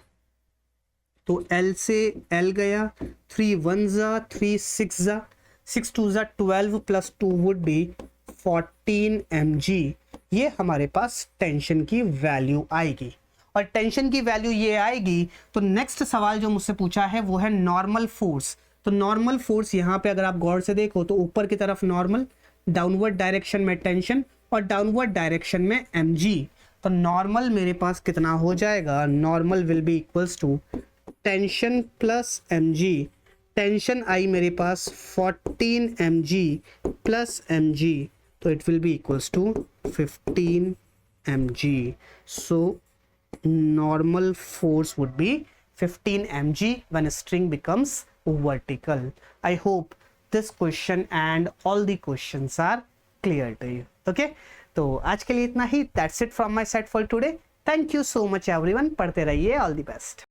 तो l से l गया, 3 1 जा 3 6 जा 6 2 जा 12 प्लस 2 वुड बी 14 mg। ये हमारे पास टेंशन की वैल्यू आएगी, और टेंशन की वैल्यू ये आएगी। तो नेक्स्ट सवाल जो मुझसे पूछा है वो है नॉर्मल फोर्स। तो नॉर्मल फोर्स यहाँ पे अगर आप गौर से देखो तो ऊपर की तरफ नॉर्मल, डाउनवर्ड डायरेक्शन में टेंशन और डाउनवर्ड डायरेक्शन में mg। तो नॉर्मल मेरे पास कितना हो जाएगा, normal will be equals to tension plus mg। Tension आई मेरे पास 14 mg प्लस mg, तो it will be equals to 15 mg। So normal force would be 15 mg when a string becomes vertical. I hope this question and all the questions are clear to you. Okay, तो आज के लिए इतना ही. That's it from my side for today. Thank you so much everyone. पढ़ते रहिए. All the best.